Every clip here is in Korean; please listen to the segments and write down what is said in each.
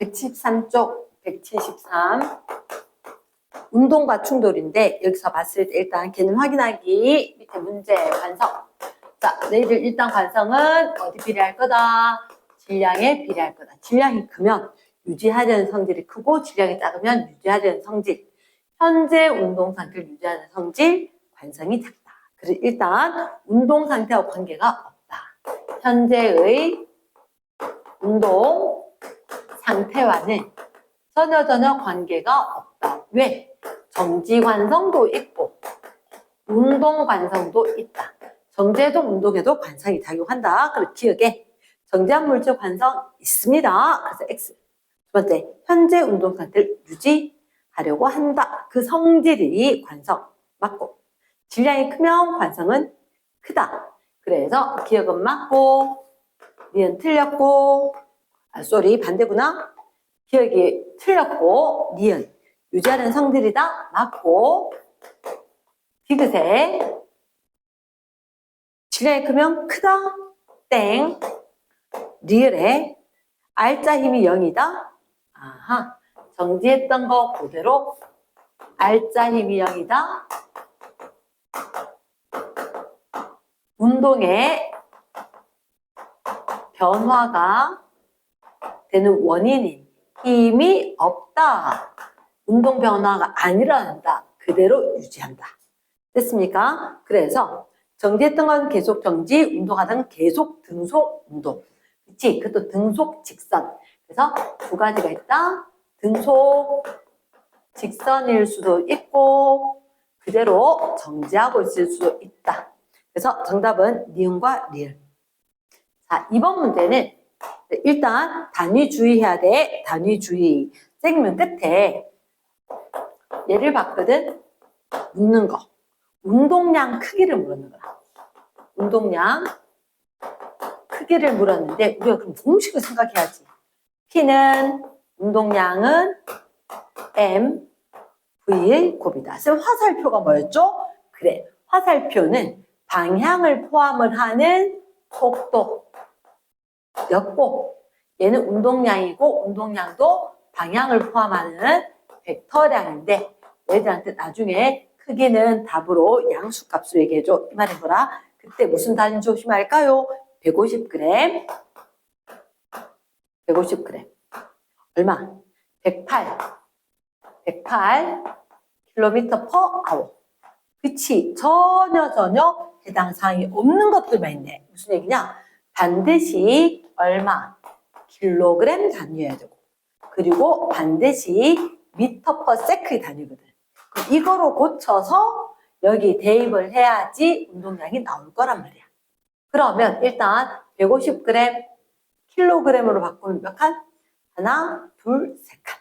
173쪽 173 운동과 충돌인데 여기서 봤을 때 일단 개념 확인하기 밑에 문제 관성. 자, 너희들 일단 관성은 어디 비례할 거다? 질량에 비례할 거다. 질량이 크면 유지하려는 성질이 크고 질량이 작으면 유지하려는 성질. 현재 운동 상태를 유지하는 성질 관성이 작다. 그래서 일단 운동 상태와 관계가 없다. 현재의 운동 상태와는 전혀 관계가 없다. 왜? 정지관성도 있고 운동관성도 있다. 정제해도 운동에도 관성이 작용한다. 그리고 기억에 정제한 물질 관성 있습니다. 그래서 X. 두 번째, 현재 운동 상태를 유지하려고 한다. 그 성질이 관성 맞고 질량이 크면 관성은 크다. 그래서 기억은 맞고 니은 틀렸고 반대구나. 기억이 틀렸고 니은 유지하는 성질이다. 맞고 디귿에 질량이 크면 크다. 땡. 리을에 R자 힘이 0이다. 아하. 정지했던 거 그대로 R자 힘이 0이다. 운동의 변화가 되는 원인인 힘이 없다. 운동 변화가 안 일어난다. 그대로 유지한다. 됐습니까? 그래서 정지했던 건 계속 정지, 운동하던 건 계속 등속 운동. 그치? 그것도 등속 직선. 그래서 두 가지가 있다. 등속 직선일 수도 있고 그대로 정지하고 있을 수도 있다. 그래서 정답은 니은과 리을. 자, 이번 문제는 일단 단위 주의해야 돼. 단위 주의. segment 끝에 얘를 봤거든. 묻는 거. 운동량 크기를 물었는 거야. 운동량 크기를 물었는데 우리가 그럼 공식을 생각해야지. P는 운동량은 M V의 곱이다. 그럼 화살표가 뭐였죠? 그래. 화살표는 방향을 포함을 하는 속도였고 얘는 운동량이고 운동량도 방향을 포함하는 벡터량인데 얘들한테 나중에 크기는 답으로 양수값으로 얘기해줘. 이 말인 거라. 그때 무슨 단위 조심할까요? 150g. 150g. 얼마? 108 km/h. 그치? 전혀 해당 사항이 없는 것들만 있네. 무슨 얘기냐? 반드시 얼마? 킬로그램 단위여야 되고 그리고 반드시 미터/세크의 단위거든. 이거로 고쳐서 여기 대입을 해야지 운동량이 나올 거란 말이야. 그러면 일단 150g 킬로그램으로 바꾸면 몇 칸? 하나, 둘, 세 칸.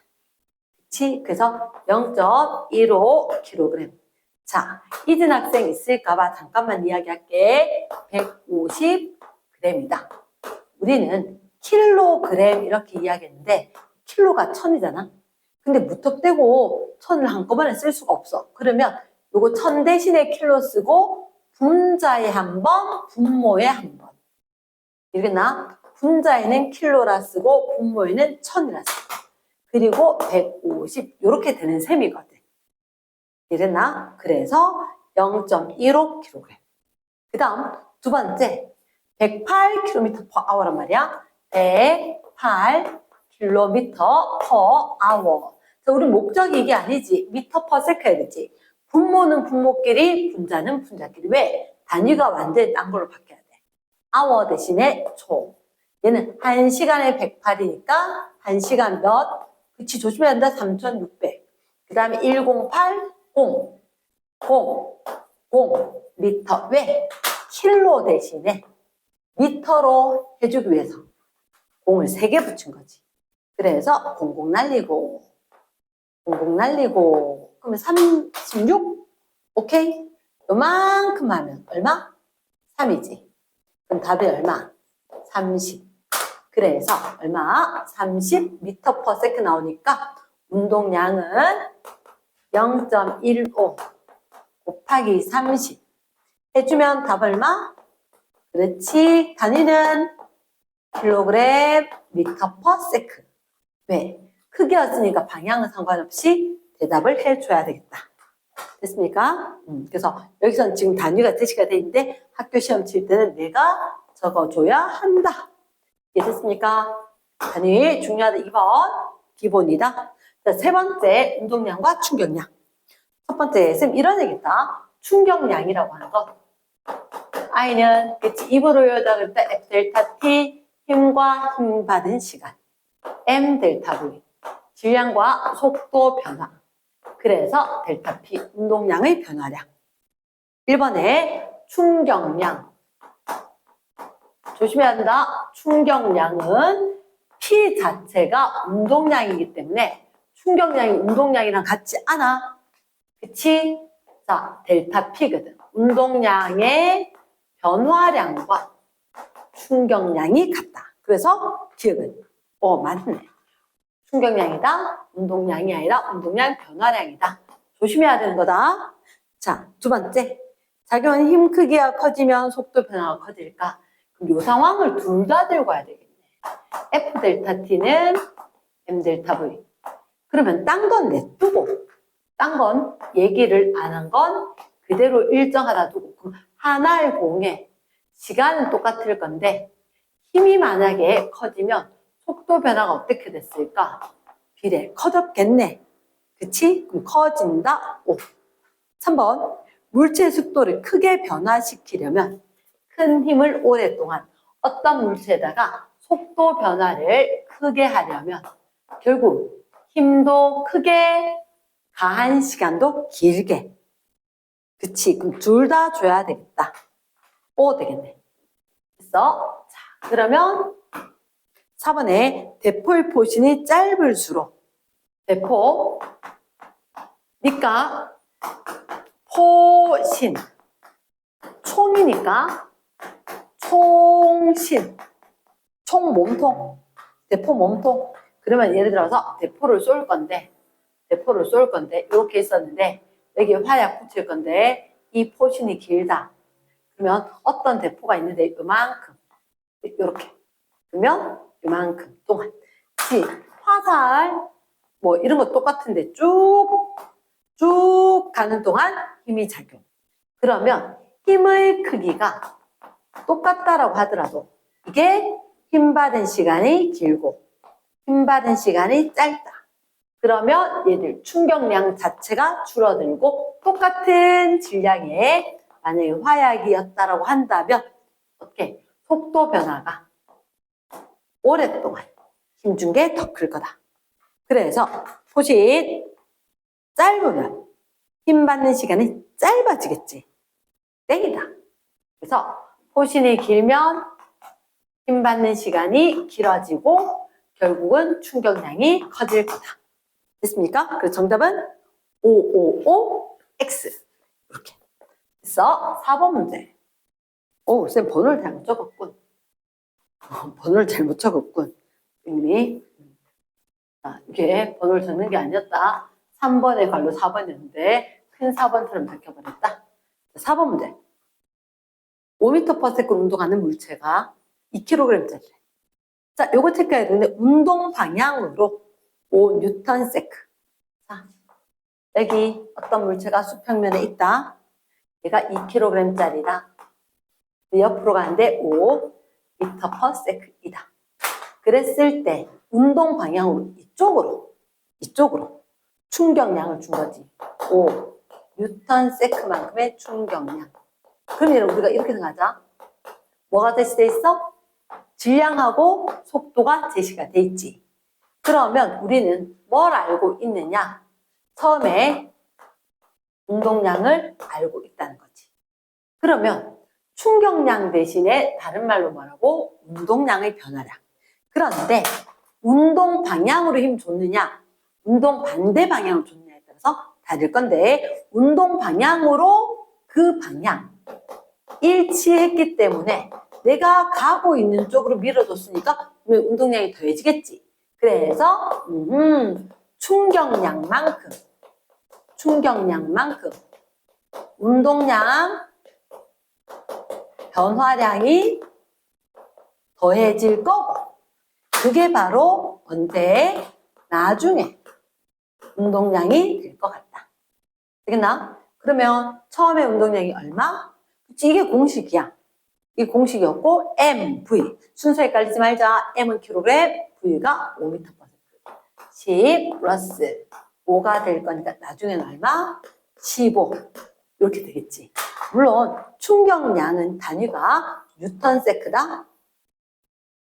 그치? 그래서 0.15 킬로그램. 자, 잊은 학생 있을까봐 잠깐만 이야기할게. 150g이다. 우리는 킬로그램 이렇게 이야기했는데 킬로가 1000이잖아. 근데 무턱대고 1000을 한꺼번에 쓸 수가 없어. 그러면 요거 1000 대신에 킬로 쓰고 분자에 한 번, 분모에 한 번. 이러겠나? 분자에는 킬로라 쓰고 분모에는 1000이라 쓰고 그리고 150 이렇게 되는 셈이거든. 이랬나? 그래서 0.15kg. 그 다음 두 번째 108km/h란 말이야. 108km/h. 자, 우리 목적이 이게 아니지. 미터/세크 해야 되지. 분모는 분모끼리, 분자는 분자끼리. 왜? 단위가 완전히 딴 걸로 바뀌어야 돼. hour 대신에 초. 얘는 1시간에 108이니까 1시간 몇? 그치, 조심해야 한다. 3600. 그 다음에 1080 미터. 왜? 킬로 대신에 미터로 해주기 위해서 공을 3개 붙인 거지. 그래서 00 날리고 그러면 36? 오케이? 요만큼 하면 얼마? 3이지. 그럼 답이 얼마? 30. 그래서 얼마? 30m/s 나오니까 운동량은 0.15 곱하기 30 해주면 답 얼마? 그렇지. 단위는 킬로그램 미터/s. 왜? 크기였으니까 방향은 상관없이 대답을 해줘야 되겠다. 됐습니까? 그래서 여기서는 지금 단위가 제시가 돼 있는데 학교 시험 칠 때는 내가 적어줘야 한다. 이해됐습니까? 단위 중요하다. 2번 기본이다. 자, 세 번째 운동량과 충격량. 첫 번째 쌤 이런 얘기다. 충격량이라고 하는 것. I는 그치 입으로 요다 그럴 때 F 델타 T 힘과 힘 받은 시간. M 델타 V 질량과 속도 변화. 그래서 델타 P 운동량의 변화량. 1번에 충격량. 조심해야 한다. 충격량은 P 자체가 운동량이기 때문에 충격량이 운동량이랑 같지 않아. 그치? 자, 델타 P거든. 운동량의 변화량과 충격량이 같다. 그래서 기억은 맞네. 충격량이다. 운동량이 아니라 운동량 변화량이다. 조심해야 되는 거다. 자, 두 번째. 작용하는 힘 크기가 커지면 속도 변화가 커질까? 그럼 이 상황을 둘 다 들고 와야 되겠네. F 델타 T는 M 델타 V. 그러면 딴 건 냅두고, 딴 건 얘기를 안 한 건 그대로 일정하다 두고, 그럼 하나의 공에 시간은 똑같을 건데, 힘이 만약에 커지면 속도 변화가 어떻게 됐을까? 비례, 커졌겠네. 그치? 그럼 커진다. 5. 3번, 물체의 속도를 크게 변화시키려면 큰 힘을 오랫동안 어떤 물체에다가 속도 변화를 크게 하려면 결국 힘도 크게 가한 시간도 길게. 그치? 그럼 둘 다 줘야 되겠다. 5 되겠네. 됐어? 자, 그러면 4번에 대포의 포신이 짧을수록 대포 니까 포신 총이니까 총신 총 몸통 대포 몸통 그러면 예를 들어서 대포를 쏠 건데 이렇게 있었는데 여기에 화약 붙일 건데 이 포신이 길다. 그러면 어떤 대포가 있는데 이만큼 이렇게 그러면 이만큼 동안 화살 뭐 이런 거 똑같은데 쭉 가는 동안 힘이 작용. 그러면 힘의 크기가 똑같다라고 하더라도 이게 힘받은 시간이 길고 힘받은 시간이 짧다. 그러면 얘들 충격량 자체가 줄어들고 똑같은 질량의 만약에 화약이었다라고 한다면 어떻게 속도 변화가 오랫동안 힘준 게 더 클 거다. 그래서 포신 짧으면 힘 받는 시간이 짧아지겠지. 땡이다. 그래서 포신이 길면 힘 받는 시간이 길어지고 결국은 충격량이 커질 거다. 됐습니까? 그래서 정답은 555X. 이렇게. 그래서 4번 문제. 쌤 번호를 잘못 적었군. 번호를 잘못 적었군. 이미. 이게 번호를 적는 게 아니었다. 3번의 괄호 4번이었는데 큰 4번처럼 적혀버렸다. 4번 문제. 5m/s 운동하는 물체가 2kg짜리. 자, 요거 체크해야 되는데 운동 방향으로 5Nm. 자, 여기 어떤 물체가 수평면에 있다. 얘가 2kg짜리다. 옆으로 가는데 5m/s이다. 그랬을 때 운동 방향으로 이쪽으로 충격량을 준 거지. 5Nm만큼의 충격량. 그러면 우리가 이렇게 생각하자. 뭐가 제시돼 있어? 질량하고 속도가 제시가 돼 있지. 그러면 우리는 뭘 알고 있느냐? 처음에 운동량을 알고 있다는 거지. 그러면 충격량 대신에 다른 말로 뭐라고? 운동량의 변화량. 그런데 운동 방향으로 힘 줬느냐? 운동 반대 방향으로 줬느냐에 따라서 다를 건데 운동 방향으로 그 방향 일치했기 때문에 내가 가고 있는 쪽으로 밀어줬으니까 운동량이 더해지겠지. 그래서 충격량만큼 운동량 변화량이 더해질 거고 그게 바로 언제 나중에 운동량이 될 것 같다. 되겠나? 그러면 처음에 운동량이 얼마? 그치, 이게 공식이야. 이게 공식이었고 MV 순서 헷갈리지 말자. M은 킬로그램, V가 5m/s. 10 플러스 5가 될 거니까 나중에는 얼마? 15 이렇게 되겠지. 물론 충격량은 단위가 뉴턴세크다.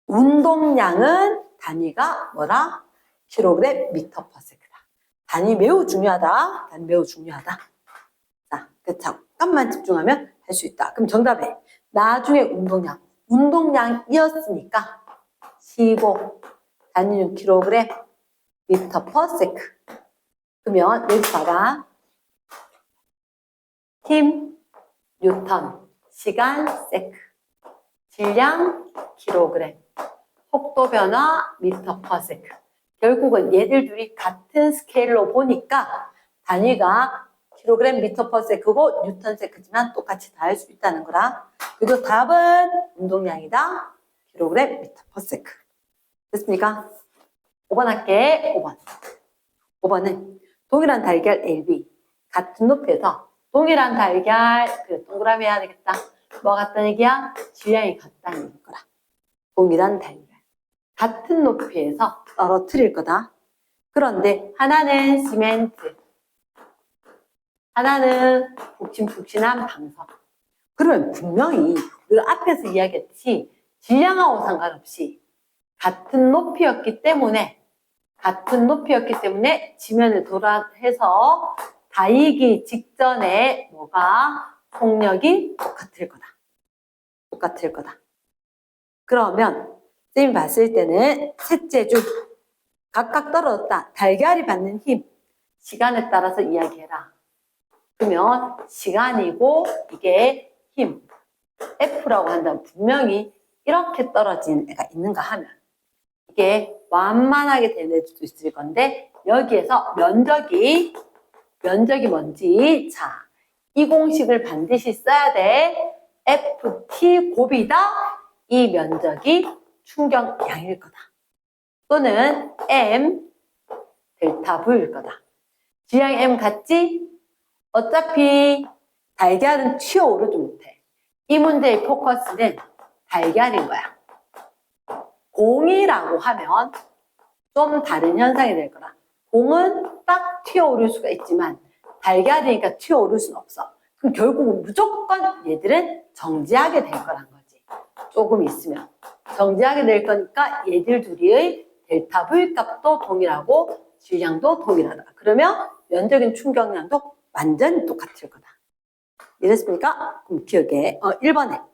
운동량은 단위가 뭐라? 킬로그램 미터/s다. 단위 매우 중요하다. 단위 매우 중요하다. 자, 잠깐만 집중하면 할 수 있다. 그럼 정답에 나중에 운동량이었으니까 15 단위는 킬로그램 미터/s. 그러면 여기 봐봐. 힘 뉴턴, 시간 세크, 질량 킬로그램, 속도 변화 미터/s. 결국은 얘들 둘이 같은 스케일로 보니까 단위가 킬로그램 미터/s고 뉴턴세크지만 똑같이 다 할 수 있다는 거라. 그래도 답은 운동량이다. 킬로그램 미터/s. 됐습니까? 5번 할게. 5번. 5번은 동일한 달걀 LB 같은 높이에서 동일한 달걀 그래 동그라미 해야 되겠다. 뭐 같다는 얘기야? 질량이 같다는 거라. 동일한 달걀 같은 높이에서 떨어뜨릴 거다. 그런데 하나는 시멘트, 하나는 푹신푹신한 방석. 그러면 분명히 우리가 앞에서 이야기했듯이 질량하고 상관없이 같은 높이였기 때문에 지면을 돌아해서 닿기 직전에 뭐가 속력이 똑같을 거다. 그러면 쌤이 봤을 때는 셋째 줄 각각 떨어졌다. 달걀이 받는 힘 시간에 따라서 이야기해라. 그러면 시간이고 이게 힘 F라고 한다면 분명히 이렇게 떨어진 애가 있는가 하면 이게 완만하게 된 애도 있을 건데 여기에서 면적이 뭔지 자, 이 공식을 반드시 써야 돼. FT 곱이다. 이 면적이 충격량일 거다. 또는 M 델타 V일 거다. 질량 M 같지? 어차피 달걀은 튀어오르지 못해. 이 문제의 포커스는 달걀인 거야. 공이라고 하면 좀 다른 현상이 될 거라. 공은 딱 튀어오를 수가 있지만 달걀이니까 튀어오를 수는 없어. 그럼 결국은 무조건 얘들은 정지하게 될 거란 거지. 조금 있으면. 정지하게 될 거니까 얘들 둘이의 델타 V 값도 동일하고 질량도 동일하다. 그러면 면적인 충격량도 완전히 똑같을 거다. 이랬습니까? 그럼 기억해. 1번에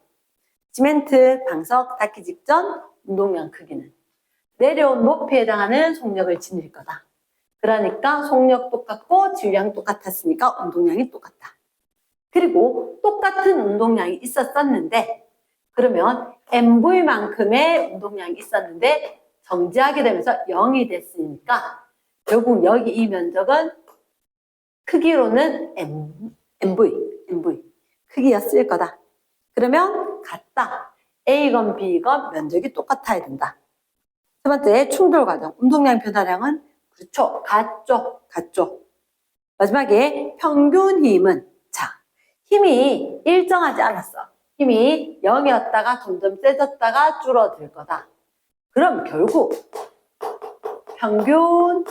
시멘트 방석 닿기 직전 운동량 크기는 내려온 높이에 해당하는 속력을 지닐 거다. 그러니까 속력 똑같고 질량 똑같았으니까 운동량이 똑같다. 그리고 똑같은 운동량이 있었는데 그러면 MV만큼의 운동량이 있었는데 정지하게 되면서 0이 됐으니까 결국 여기 이 면적은 크기로는 MV 크기였을 거다. 그러면 같다. A건 B건 면적이 똑같아야 된다. 세 번째 충돌 과정. 운동량 변화량은 그렇죠. 같죠. 마지막에 평균 힘은 자, 힘이 일정하지 않았어. 힘이 0이었다가 점점 세졌다가 줄어들 거다. 그럼 결국 평균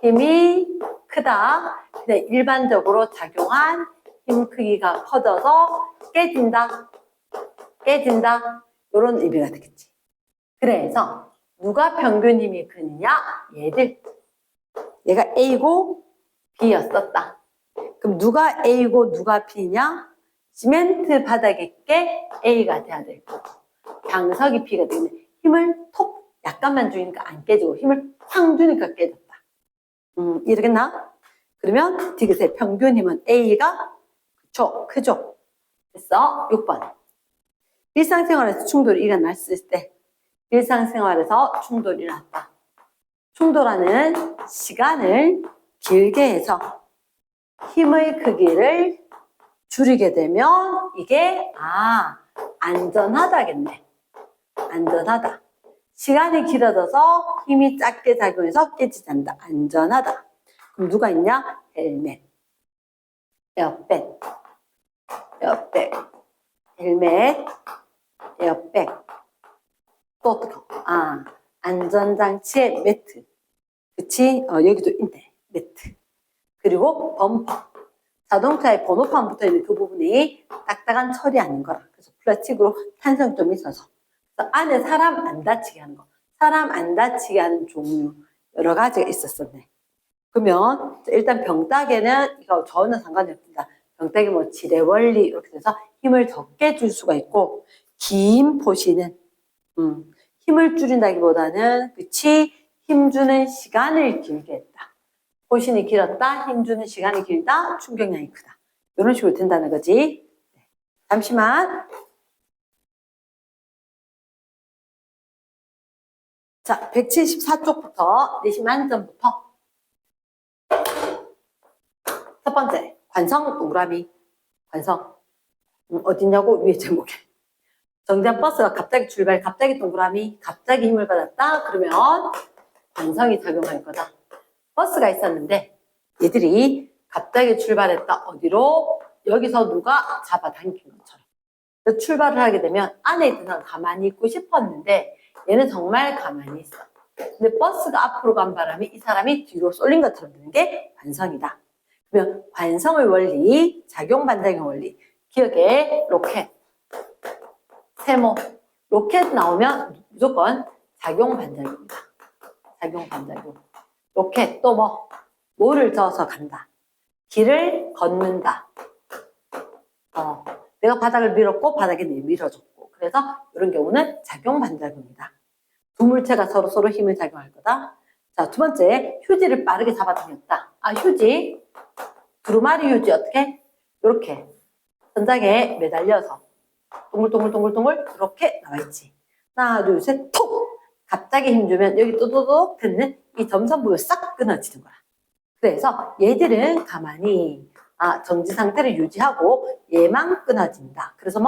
힘이 크다. 근데 일반적으로 작용한 힘 크기가 커져서 깨진다. 이런 의미가 되겠지. 그래서 누가 평균 힘이 크느냐? 얘가 A고 B였었다. 그럼 누가 A고 누가 B냐? 시멘트 바닥에 깨 A가 돼야 될 거고 방석이 B가 되겠네. 힘을 톡 약간만 주니까 안 깨지고 힘을 확 주니까 깨졌다. 이러겠나? 그러면 디귿의 평균 힘은 A가 크죠. 됐어. 6번. 일상생활에서 충돌이 일어났을 때 일상생활에서 충돌이 일어났다. 충돌하는 시간을 길게 해서 힘의 크기를 줄이게 되면 이게 안전하다겠네. 안전하다. 시간이 길어져서 힘이 작게 작용해서 깨지지 않는다. 안전하다. 그럼 누가 있냐? 헬멧, 에어백, 에어백, 헬멧, 에어백. 또 어떡해? 안전장치의 매트. 그치? 여기도 있네. 매트. 그리고 범퍼. 자동차에 번호판 붙어있는 그 부분이 딱딱한 철이 아닌 거라. 그래서 플라스틱으로 탄성 좀 있어서. 그래서 안에 사람 안 다치게 하는 거. 사람 안 다치게 하는 종류. 여러 가지가 있었었네. 그러면 일단 병따개는 이거 저는 상관이 없습니다. 병따개 뭐 지뢰 원리 이렇게 돼서 힘을 적게 줄 수가 있고, 긴 포시는 힘을 줄인다기보다는 그치 힘주는 시간을 길게 했다. 포신이 길었다, 힘주는 시간이 길다, 충격량이 크다. 이런 식으로 된다는 거지. 잠시만. 자, 174쪽부터 내신 만점부터 첫 번째, 관성 동그라미. 관성. 어디냐고? 위에 제목에. 정류장 버스가 갑자기 출발, 갑자기 동그라미, 갑자기 힘을 받았다. 그러면 관성이 작용할 거다. 버스가 있었는데 얘들이 갑자기 출발했다. 어디로? 여기서 누가 잡아당긴 것처럼. 출발을 하게 되면 안에 있던 사람 가만히 있고 싶었는데 얘는 정말 가만히 있어. 근데 버스가 앞으로 간 바람에 이 사람이 뒤로 쏠린 것처럼 되는 게 관성이다. 그러면 관성의 원리, 작용 반작용 원리. 기억에 로켓, 세모, 로켓 나오면 무조건 작용 반작용이다. 작용 반작용. 로켓 또 뭐를 저어서 간다. 길을 걷는다. 내가 바닥을 밀었고 바닥에 밀어줬고. 그래서 이런 경우는 작용 반작용이다. 두 물체가 서로 힘을 작용할 거다. 자, 두 번째, 휴지를 빠르게 잡아당겼다. 휴지. 두루마리 휴지 어떻게? 이렇게 천장에 매달려서 동글동글 이렇게 나와있지. 하나, 둘, 셋, 톡! 갑자기 힘주면 여기 또도독 듣는 이 점선부가 싹 끊어지는 거야. 그래서 얘들은 가만히 정지 상태를 유지하고 얘만 끊어진다. 그래서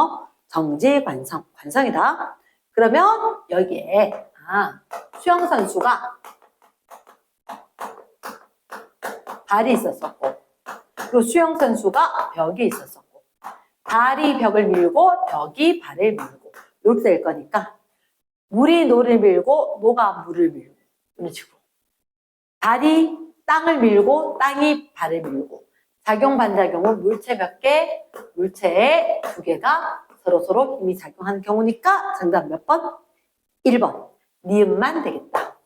정지관성, 관성이다. 그러면 여기에 수영선수가 발이 있었었고, 그리고 수영선수가 벽이 있었었고, 발이 벽을 밀고 벽이 발을 밀고 이렇게 될 거니까 물이 노를 밀고 노가 물을 밀고 이런 식으로 발이 땅을 밀고 땅이 발을 밀고 작용 반작용은 물체 몇 개, 물체 두 개가 서로 힘이 작용하는 경우니까 정답 몇 번? 1번. 니은만 되겠다.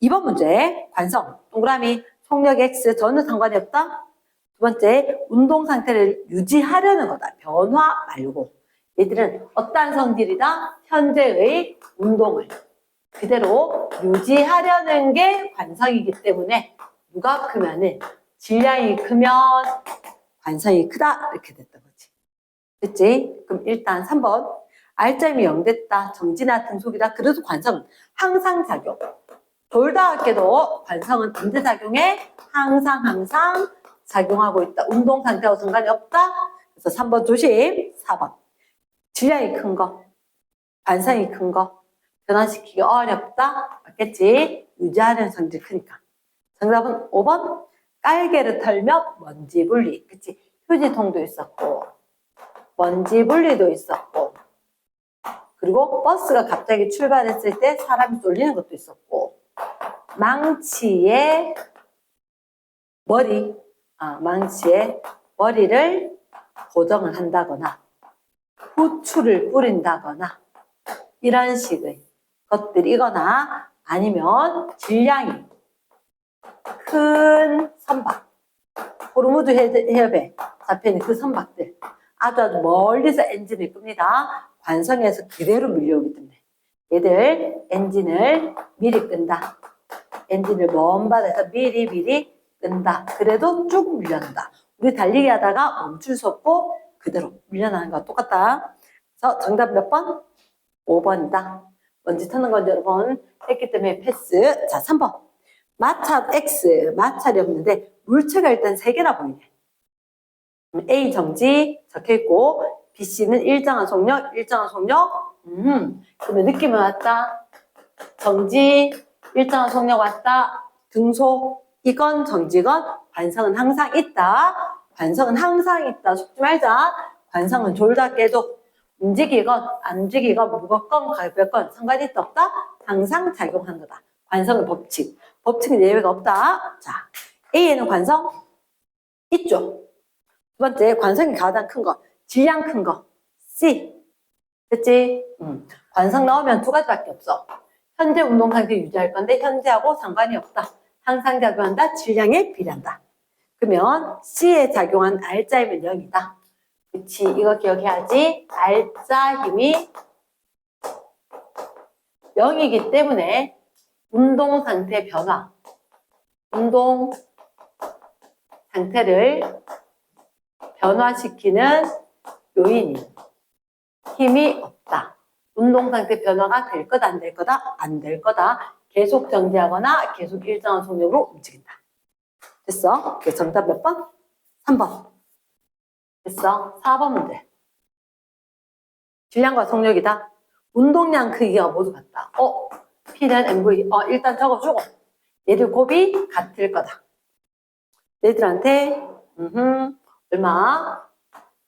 2번 문제 관성 동그라미 속력 X 전혀 상관이 없다. 두 번째 운동 상태를 유지하려는 거다. 변화 말고. 얘들은 어떠한 성질이다? 현재의 운동을 그대로 유지하려는 게 관성이기 때문에 누가 크면은 질량이 크면 관성이 크다 이렇게 됐던 거지. 됐지? 그럼 일단 3번 R점이 0 됐다. 정지나 등속이다. 그래도 관성은 항상 작용. 돌다하게도 관성은 언제 작용해? 항상 작용하고 있다. 운동 상태와 상관이 없다. 그래서 3번 조심. 4번 질량이 큰 거, 관성이 큰 거 변화시키기 어렵다. 맞겠지? 유지하려는 성질이 크니까. 정답은 5번 깔개를 털며 먼지 분리. 그치? 휴지통도 있었고 먼지 분리도 있었고 그리고 버스가 갑자기 출발했을 때 사람이 쏠리는 것도 있었고 망치에 망치에 머리를 고정을 한다거나 후추를 뿌린다거나 이런 식의 것들이거나 아니면 질량이 큰 선박, 호르무드 해협에 잡혀있는 그 선박들 아주 멀리서 엔진을 끕니다. 관성에서 그대로 밀려오기 때문에 얘들 엔진을 미리 끈다. 엔진을 먼 바다에서 미리 끈다. 그래도 쭉 밀려난다. 우리 달리기 하다가 멈출 수 없고 그대로 밀려나는 거와 똑같다. 그래서 정답 몇 번? 5번이다. 먼지 터는 건 여러분 했기 때문에 패스. 자, 3번. 마찰 X, 마찰이 없는데 물체가 일단 3개나 보이네. A 정지 적혀있고 B, C는 일정한 속력. 그러면 느낌은 왔다. 정지, 일정한 속력 왔다, 등속, 이건 정지건, 관성은 항상 있다. 관성은 항상 있다. 속지 말자. 관성은 졸다 깨도 움직이건 안 움직이건 무겁건 가볍건 상관이 있다 없다. 항상 작용하는 거다. 관성은 법칙. 법칙은 예외가 없다. 자, A에는 관성 있죠. 두 번째, 관성이 가장 큰 거, 질량 큰 거, C. 그치? 관성 나오면 두 가지밖에 없어. 현재 운동 상태 유지할 건데 현재하고 상관이 없다. 항상 작용한다. 질량에 비례한다. 그러면 C에 작용한 R자 힘은 0이다. 그치? 이거 기억해야지. R자 힘이 0이기 때문에 운동 상태 변화, 운동 상태를 변화시키는 요인이 힘이 없다. 운동 상태 변화가 될 거다, 안 될 거다? 안 될 거다. 계속 정지하거나 계속 일정한 속력으로 움직인다. 됐어? 그래서 정답 몇 번? 3번. 됐어? 4번 문제. 질량과 속력이다. 운동량 크기가 모두 같다. P는 MV. 일단 적어주고. 얘들 곱이 같을 거다. 얘들한테 얼마?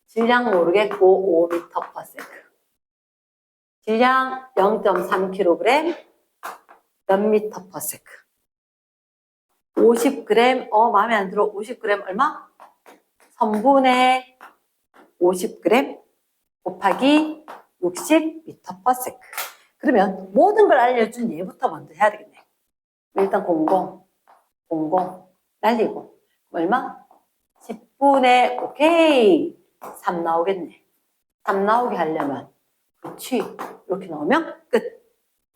질량 모르겠고 5m/s. 질량 0.3kg 몇 m/s. 50g, 마음에 안 들어. 50g 얼마? 3분의 50g 곱하기 60m/s. 그러면 모든 걸 알려준 얘부터 먼저 해야 되겠네. 일단 00 날리고 얼마? 10분의 오케이 3 나오겠네. 3 나오게 하려면 그렇지 이렇게 나오면 끝.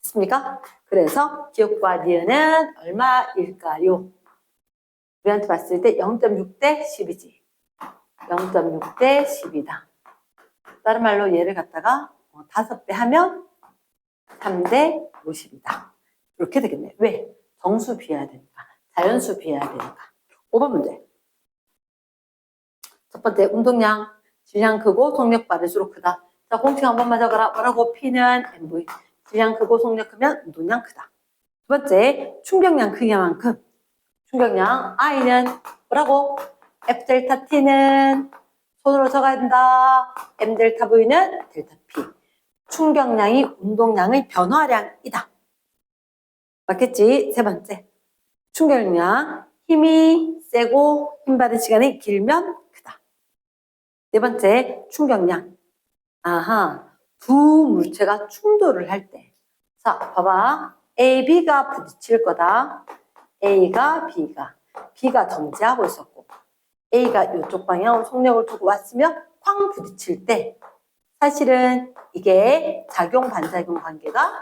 됐습니까? 그래서 기억과 니은은 얼마일까요? 우리한테 봤을 때 0.6 대 10이지. 0.6 대 10이다. 다른 말로 얘를 갖다가 5배 하면 3 대 50이다. 이렇게 되겠네. 왜? 정수 비해야 되니까. 자연수 비해야 되니까. 5번 문제. 첫 번째, 운동량, 질량 크고 속력 빠를수록 크다. 자, 공식 한 번만 적어라. 뭐라고? P는 MV. 질량 크고 속력 크면 운동량 크다. 두 번째, 충격량 크기만큼. 충격량 I는 뭐라고? F 델타 T는 손으로 적어야 된다. M 델타 V는 델타 P. 충격량이 운동량의 변화량이다. 맞겠지? 세 번째. 충격량, 힘이 세고 힘 받은 시간이 길면 크다. 네 번째, 충격량. 두 물체가 충돌을 할 때. 자, 봐봐. A, B가 부딪힐 거다. A가 B가 정지하고 있었고 A가 이쪽 방향으로 속력을 두고 왔으면 쾅 부딪힐 때 사실은 이게 작용 반작용 관계가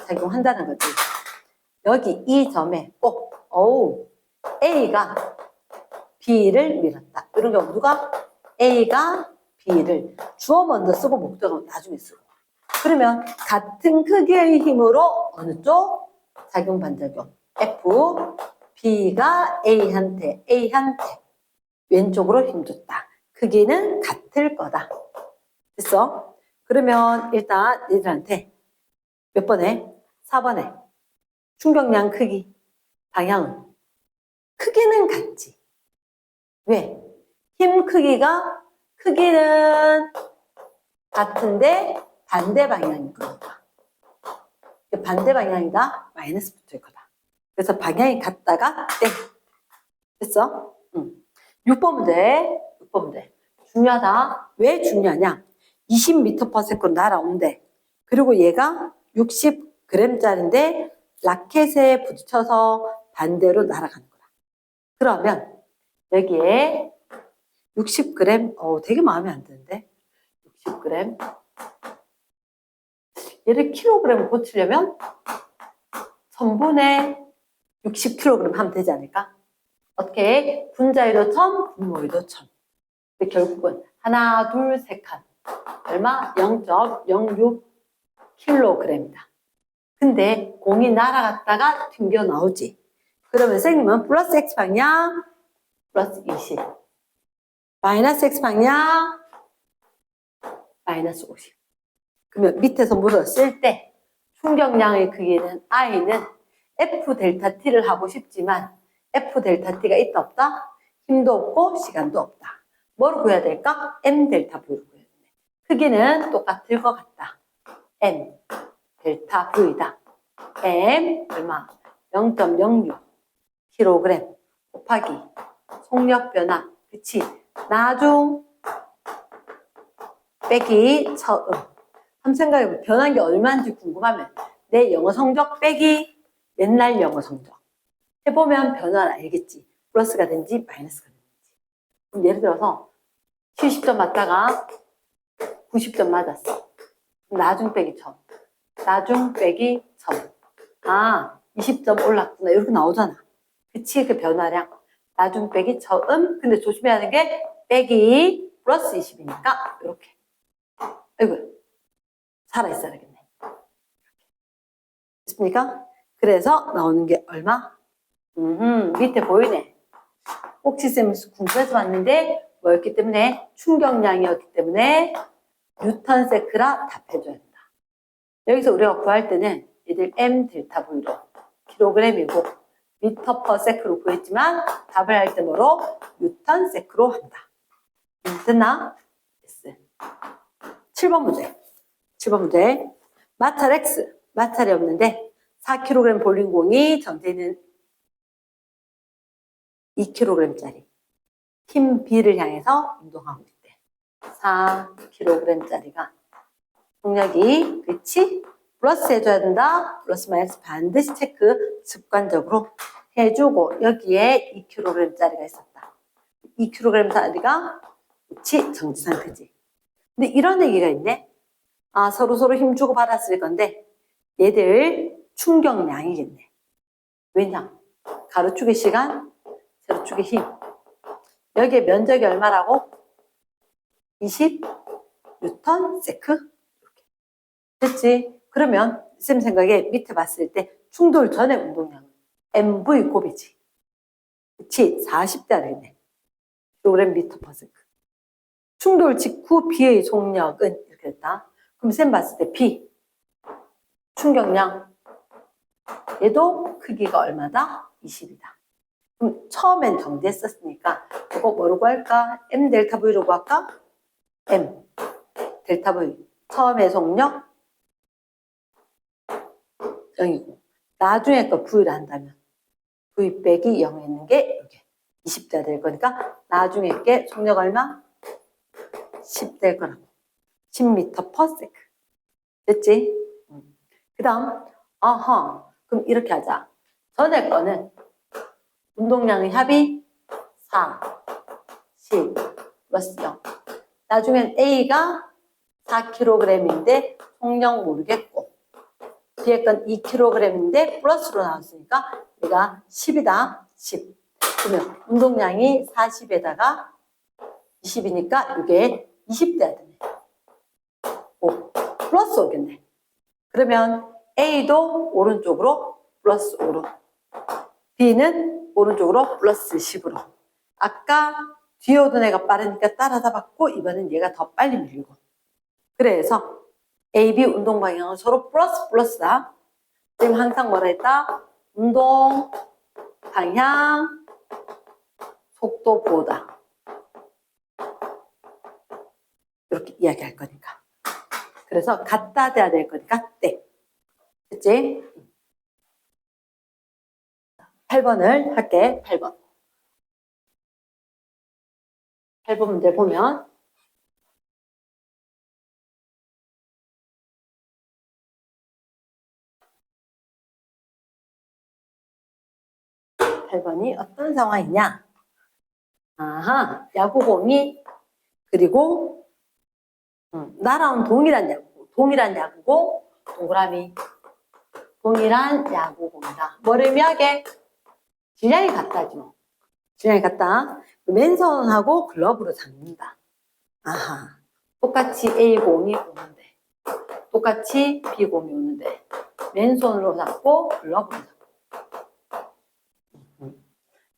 작용한다는 거지. 여기 이 점에 꼭 A가 B를 밀었다. 이런 경우 누가? A가 B를 주어 먼저 쓰고 목적어 나중에 쓰고. 그러면 같은 크기의 힘으로 어느 쪽? 작용 반작용. F, B가 A한테 왼쪽으로 힘줬다. 크기는 같을 거다. 됐어? 그러면 일단 얘들한테 몇 번에? 4번에 충격량 크기, 방향은 크기는 같지. 왜? 힘 크기는 같은데 반대 방향인 거니까. 반대 방향이다. 마이너스 붙을 거다. 그래서 방향이 같다가 땡. 됐어? 6번 문제. 중요하다. 왜 중요하냐? 20m/s로 날아온대. 그리고 얘가 60g짜리인데 라켓에 부딪혀서 반대로 날아가는 거야. 그러면 여기에 60g, 되게 마음에 안 드는데? 60g. 얘를 킬로그램 고치려면 1000분의 60kg 하면 되지 않을까? 어떻게? 분자유도 1000, 분모유도 1000. 근데 결국은 하나, 둘, 세 칸. 얼마? 0.06kg이다. 근데 공이 날아갔다가 튕겨 나오지. 그러면 선생님은 플러스 X 방향, 플러스 20. 마이너스 X 방향, 마이너스 50. 그러면 밑에서 물었을 때 충격량의 크기는 I는 F 델타 T를 하고 싶지만 F 델타 T가 있다 없다? 힘도 없고 시간도 없다. 뭐로 구해야 될까? M 델타 V로 구해야 되네. 크기는 똑같을 것 같다. M 델타 V다. M 얼마? 0.06 kg 곱하기 속력 변화. 그치? 나중 빼기 처음. 한번 생각해보면 변한 게 얼마인지 궁금하면 내 영어 성적 빼기 옛날 영어 성적 해보면 변화를 알겠지. 플러스가 된지 마이너스가 된지. 그럼 예를 들어서 70점 맞다가 90점 맞았어. 나중 빼기 처음. 나중 빼기 처음. 아, 20점 올랐구나. 이렇게 나오잖아. 그치? 그 변화량. 나중 빼기 처음. 근데 조심해야 하는 게 빼기 플러스 20이니까 이렇게. 아이고, 살아있어야 되겠네. 됐습니까? 그래서 나오는 게 얼마? 밑에 보이네. 혹시 쌤이 궁금해서 봤는데 뭐였기 때문에? 충격량이었기 때문에 뉴턴 세크라 답해줘야 된다. 여기서 우리가 구할 때는 얘들 M 델타 V로 킬로그램이고 미터 퍼 세크로 구했지만 답을 할 때 뭐로? 뉴턴 세크로 한다. 됐나? 됐어. 7번 문제. 7번 문제. 마찰 X. 마찰이 없는데 4kg 볼링공이 전체는 2kg짜리 팀 B를 향해서 운동하고 있대. 4kg짜리가 속력이 그치? 플러스 해줘야 된다. 플러스 마이너스 반드시 체크 습관적으로 해주고 여기에 2kg짜리가 있었다. 2kg짜리가 그치? 정지 상태지. 근데 이런 얘기가 있네. 아, 서로 힘주고 받았을 건데 얘들 충격량이겠네. 왜냐? 가로축의 시간, 세로축의 힘. 여기에 면적이 얼마라고? 20 뉴턴 세크? 이렇게. 됐지? 그러면 쌤 생각에 밑에 봤을 때 충돌 전의 운동량은 MV 곱이지. 그치? 40대 아래네. 킬로그램 미터 퍼 세크. 충돌 직후 B의 속력은 이렇게 됐다. 그럼 쌤 봤을 때 B 충격량 얘도 크기가 얼마다? 20이다. 그럼 처음엔 정지했었으니까 이거 뭐라고 할까? M 델타 V라고 할까? M 델타 V 처음에 속력 0이고 나중에 거 V를 한다면 V 빼기 0에 있는 게 이렇게 20대가 될 거니까 나중에 게 속력 얼마? 10 될 거라고. 10m per second. 됐지? 그 다음 그럼 이렇게 하자. 전에 거는 운동량의 합이 4, 10 플러스 0. 나중엔 A가 4kg인데 속력 모르겠고 뒤에 건 2kg인데 플러스로 나왔으니까 얘가 10이다. 10. 그러면 운동량이 40에다가 20이니까 이게 20대야 되네. 오, 플러스 오겠네. 그러면 A도 오른쪽으로 플러스 5로 B는 오른쪽으로 플러스 10으로 아까 뒤에 오던 애가 빠르니까 따라다 받고 이번엔 얘가 더 빨리 밀리고 그래서 A, B 운동 방향은 서로 플러스다. 지금 항상 뭐라 했다? 운동 방향 속도보다 이렇게 이야기할 거니까 그래서 같다 돼야 될 거니까 때 됐지? 8번을 할게. 8번. 8번 문제 보면 8번이 어떤 상황이냐? 아하, 야구공이 그리고 나랑 동일한 야구고 동그라미 동일한 야구공이다. 뭐를 의미하게? 질량이 같다지 뭐. 질량이 같다. 맨손하고 글러브로 잡는다. 아하. 똑같이 A공이 오는데 똑같이 B공이 오는데 맨손으로 잡고 글러브로 잡고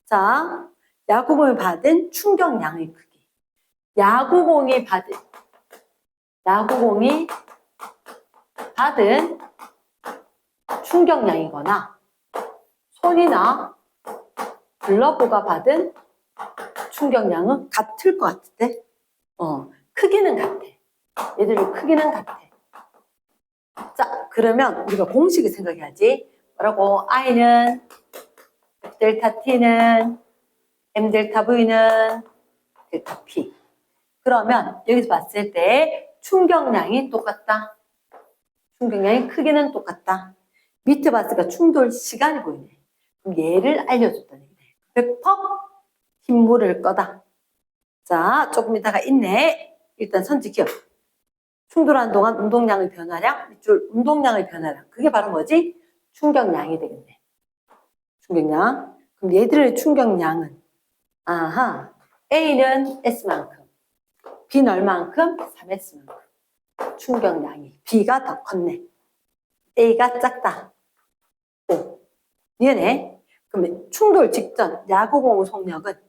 자, 야구공이 받은 충격량의 크기 야구공이 받은 충격량이거나 손이나 글러브가 받은 충격량은 같을 것 같은데? 크기는 같아. 얘들의 크기는 같아. 자, 그러면 우리가 공식을 생각해야지. 뭐라고? I는 델타 T는 M 델타 V는 델타 P. 그러면 여기서 봤을 때 충격량이 똑같다. 충격량의 크기는 똑같다. 밑에 봤으니까 충돌 시간이 보이네. 그럼 얘를 알려줬다는 얘기네. 100% 힘물을 거다. 자, 조금 이따가 있네. 일단 선지 기억. 충돌하는 동안 운동량의 변화량, 밑줄 운동량의 변화량. 그게 바로 뭐지? 충격량이 되겠네. 충격량. 그럼 얘들의 충격량은 아하, A는 S만큼, B는 얼만큼? 3S만큼. 충격량이 B가 더 컸네. A가 작다. 오, 미안해. 그러면 충돌 직전 야구공의 속력은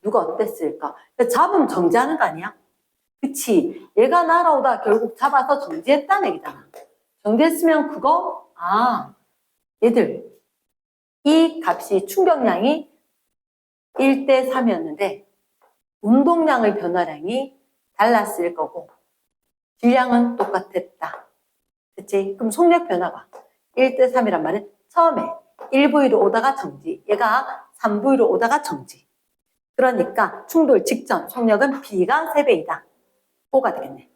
누가 어땠을까? 잡으면 정지하는 거 아니야? 그치? 얘가 날아오다 결국 잡아서 정지했다는 얘기잖아. 정지했으면 그거 얘들 이 값이 충격량이 1대 3이었는데 운동량의 변화량이 달랐을 거고 질량은 똑같았다. 그치? 그럼 속력 변화가 1대 3이란 말은 처음에 1V로 오다가 정지, 얘가 3V로 오다가 정지. 그러니까 충돌 직전 속력은 B가 3배이다. 5가 되겠네.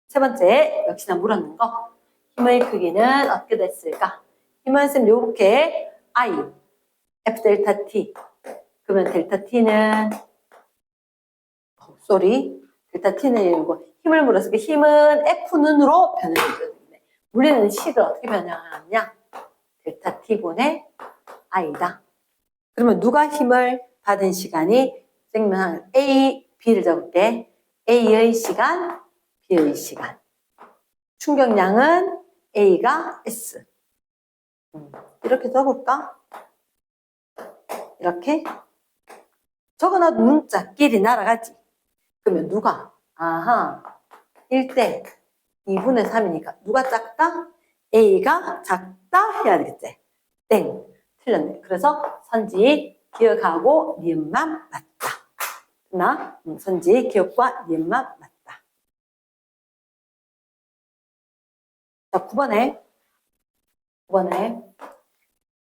세 번째, 역시나 물었는 거. 힘의 크기는 어떻게 됐을까? 힘은 쌤 요렇게 I, F 델타 T. 그러면 델타 T는 델타 T는 이거 힘을 물었으니까 힘은 F는으로 변형해줘야 되겠네. 우리는 C를 어떻게 변형하느냐? 델타 T분의 I다. 그러면 누가 힘을 받은 시간이 생명 A, B를 적을게. A의 시간, B의 시간. 충격량은 A가 S. 이렇게 적을까? 이렇게 적어놔도 문자끼리 날아가지. 그러면 누가? 1대 2분의 3이니까 누가 작다? A가 작다 해야 되겠지. 땡. 틀렸네. 그래서 선지 기억하고 니은만 맞다. 선지 기억과 니은만 맞다. 자, 9번에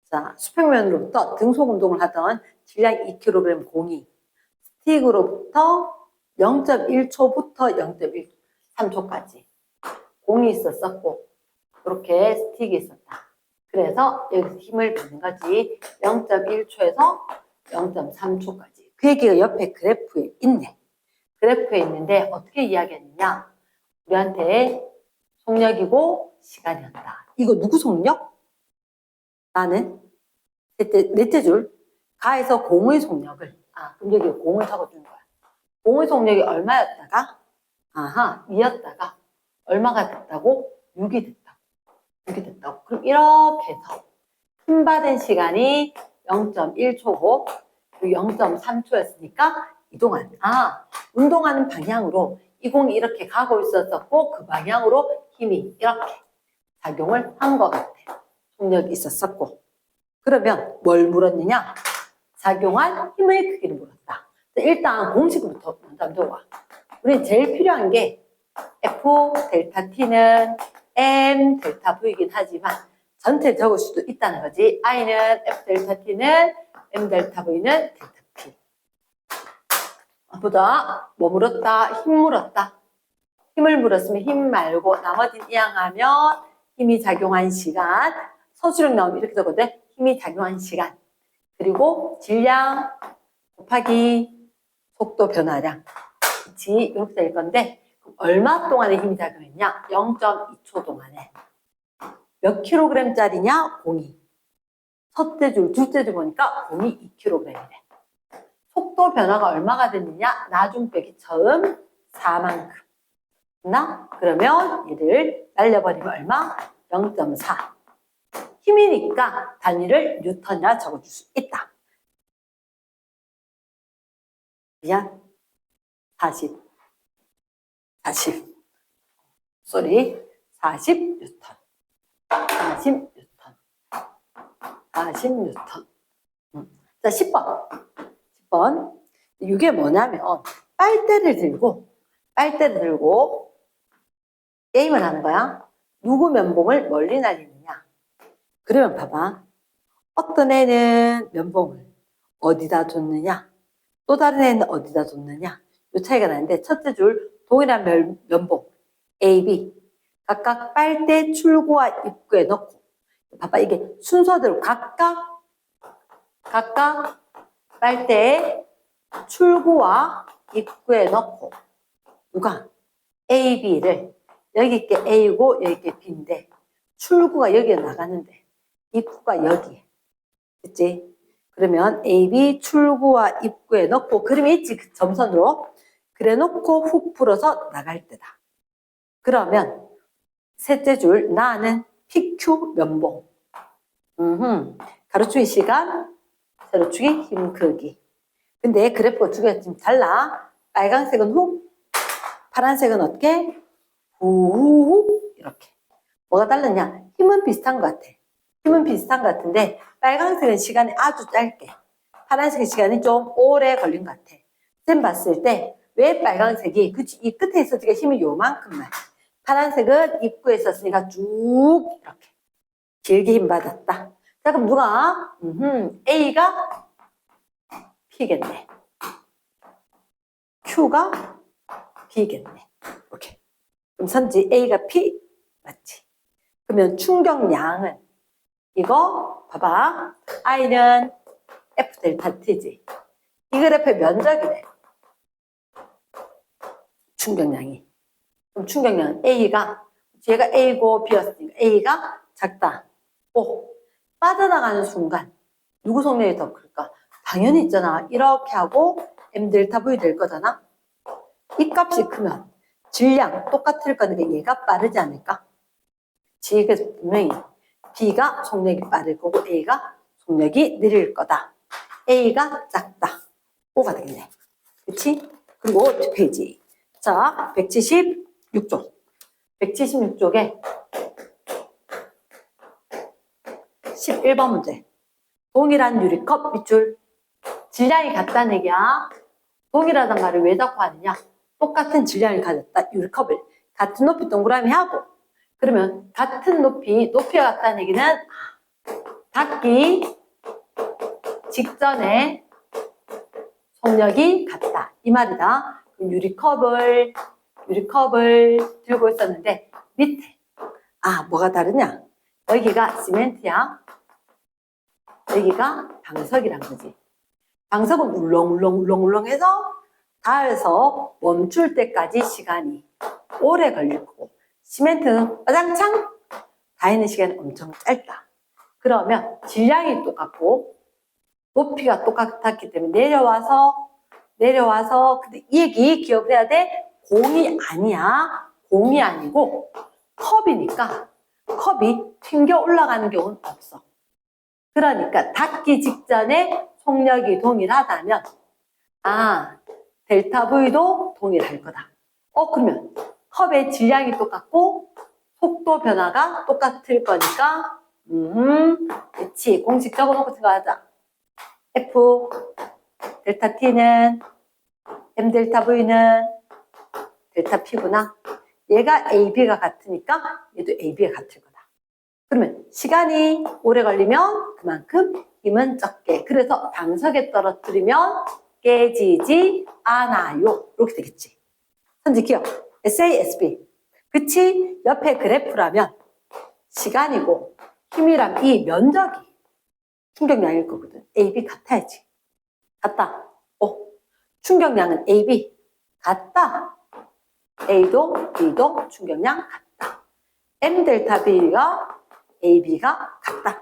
자, 수평면으로부터 등속 운동을 하던 질량 2kg 공이 스틱으로부터 0.1초부터 0.13초까지 공이 있었고 이렇게 스틱이 있었다. 그래서 여기서 힘을 받는 거지. 0.1초에서 0.3초까지. 그 얘기가 옆에 그래프에 있네. 그래프에 있는데 어떻게 이야기했느냐. 우리한테 속력이고 시간이었다. 이거 누구 속력? 나는 넷째 줄 가에서 공의 속력을 그럼 여기 공을 적어주는 거야. 공의 속력이 얼마였다가 2였다가 얼마가 됐다고? 6이 됐다고. 그럼 이렇게 해서 힘 받은 시간이 0.1초고 0.3초였으니까 운동하는 방향으로 이 공이 이렇게 가고 있었고 그 방향으로 힘이 이렇게 작용을 한 것 같아. 속력이 있었고. 그러면 뭘 물었느냐? 작용한 힘의 크기를 물었다. 일단 공식부터 먼저 한번 봐. 우리 제일 필요한 게 F 델타 T는 M 델타 V이긴 하지만 전체 적을 수도 있다는 거지. I는 F 델타 T는 M 델타 V는 델타 P. 보자. 뭐 물었다? 힘 물었다. 힘을 물었으면 힘 말고 나머지는 이항하면 힘이 작용한 시간. 서술형 나오면 이렇게 적거든. 힘이 작용한 시간. 그리고 질량 곱하기 속도 변화량. 그치? 이렇게 될 건데 얼마 동안에 힘이 작용했냐? 0.2초 동안에. 몇 킬로그램짜리냐? 공이. 첫째 줄, 둘째 줄 보니까 공이 2kg이래. 속도 변화가 얼마가 됐느냐? 나중 빼기 처음 4만큼. 그러면 얘를 날려버리면 얼마? 0.4. 힘이니까 단위를 뉴턴이라 적어줄 수 있다. 미안. 40. 40 뉴턴. 40 뉴턴. 40뉴턴. 자, 10번. 10번. 이게 뭐냐면, 빨대를 들고 게임을 하는 거야. 누구 면봉을 멀리 날리느냐. 그러면 봐봐. 어떤 애는 면봉을 어디다 뒀느냐. 또 다른 애는 어디다 뒀느냐. 이 차이가 나는데, 첫째 줄 동일한 면봉 A, B 각각 빨대 출구와 입구에 넣고, 봐봐, 이게 순서대로 각각 빨대 출구와 입구에 넣고, 누가 A, B를 여기 있게 A고 여기 있게 B인데 출구가 여기에 나가는데 입구가 여기에, 그치? 그러면 A, B 출구와 입구에 넣고, 그림이 있지, 그 점선으로. 그래 놓고 훅 불어서 나갈 때다. 그러면 셋째 줄 나는 PQ 면봉. 가로추기 시간, 세로추기 힘 크기. 근데 그래프가 두 개가 좀 달라. 빨간색은 훅, 파란색은 어떻게? 후 이렇게. 뭐가 다르냐? 힘은 비슷한 것 같아. 힘은 비슷한 것 같은데 빨간색은 시간이 아주 짧게, 파란색의 시간이 좀 오래 걸린 것 같아. 쌤 봤을 때 왜 빨간색이, 그치, 이 끝에 있었으니까 힘이 요만큼만, 파란색은 입구에 있었으니까 쭉 이렇게 길게 힘 받았다. 자, 그럼 누가? A가 P겠네. Q가 B겠네. 이렇게. 그럼 선지 A가 P 맞지? 그러면 충격량은 이거 봐봐. I는 F 델타 T지. 이 그래프의 면적이래. 충격량이. 그럼 충격량은 A가, 얘가 A고 B였으니까 A가 작다. 오, 빠져나가는 순간 누구 속력이 더 클까? 당연히 있잖아. 이렇게 하고 M 델타 V 될 거잖아. 이 값이 크면 질량 똑같을 거니까 얘가 빠르지 않을까? 그래서 분명히 B가 속력이 빠를 거고 A가 속력이 느릴 거다. A가 작다. O가 되겠네. 그치? 그리고 뒷페이지. 자, 176쪽. 176쪽에 11번 문제. 동일한 유리컵 밑줄. 질량이 같다는 얘기야. 동일하단 말을 왜 자꾸 하느냐? 똑같은 질량을 가졌다. 유리컵을 같은 높이 동그라미 하고, 그러면 같은 높이가 같다는 얘기는 닿기 직전에 속력이 같다. 이 말이다. 유리컵을 들고 있었는데 밑에 뭐가 다르냐? 여기가 시멘트야. 여기가 방석이란 거지. 방석은 울렁울렁해서 닿아서 멈출 때까지 시간이 오래 걸릴 거고, 시멘트는 와장창 닿는 시간이 엄청 짧다. 그러면 질량이 똑같고 높이가 똑같았기 때문에 내려와서 근데 이 얘기 기억을 해야 돼. 공이 아니야. 공이 아니고 컵이니까 컵이 튕겨 올라가는 경우는 없어. 그러니까 닿기 직전에 속력이 동일하다면 델타 V도 동일할 거다. 그러면 컵의 질량이 똑같고 속도 변화가 똑같을 거니까 그치. 공식 적어놓고 생각하자. F 델타 T는 M 델타 V는 델타 P구나. 얘가 AB가 같으니까 얘도 AB가 같을 거다. 그러면 시간이 오래 걸리면 그만큼 힘은 적게. 그래서 방석에 떨어뜨리면 깨지지 않아요. 이렇게 되겠지. 선지 기억. SASB. 그치? 옆에 그래프라면 시간이고 힘이란 이 면적이 충격량일 거거든. AB 같아야지. 같다. 충격량은 AB 같다. A도 B도 충격량 같다. M 델타 B가 AB가 같다.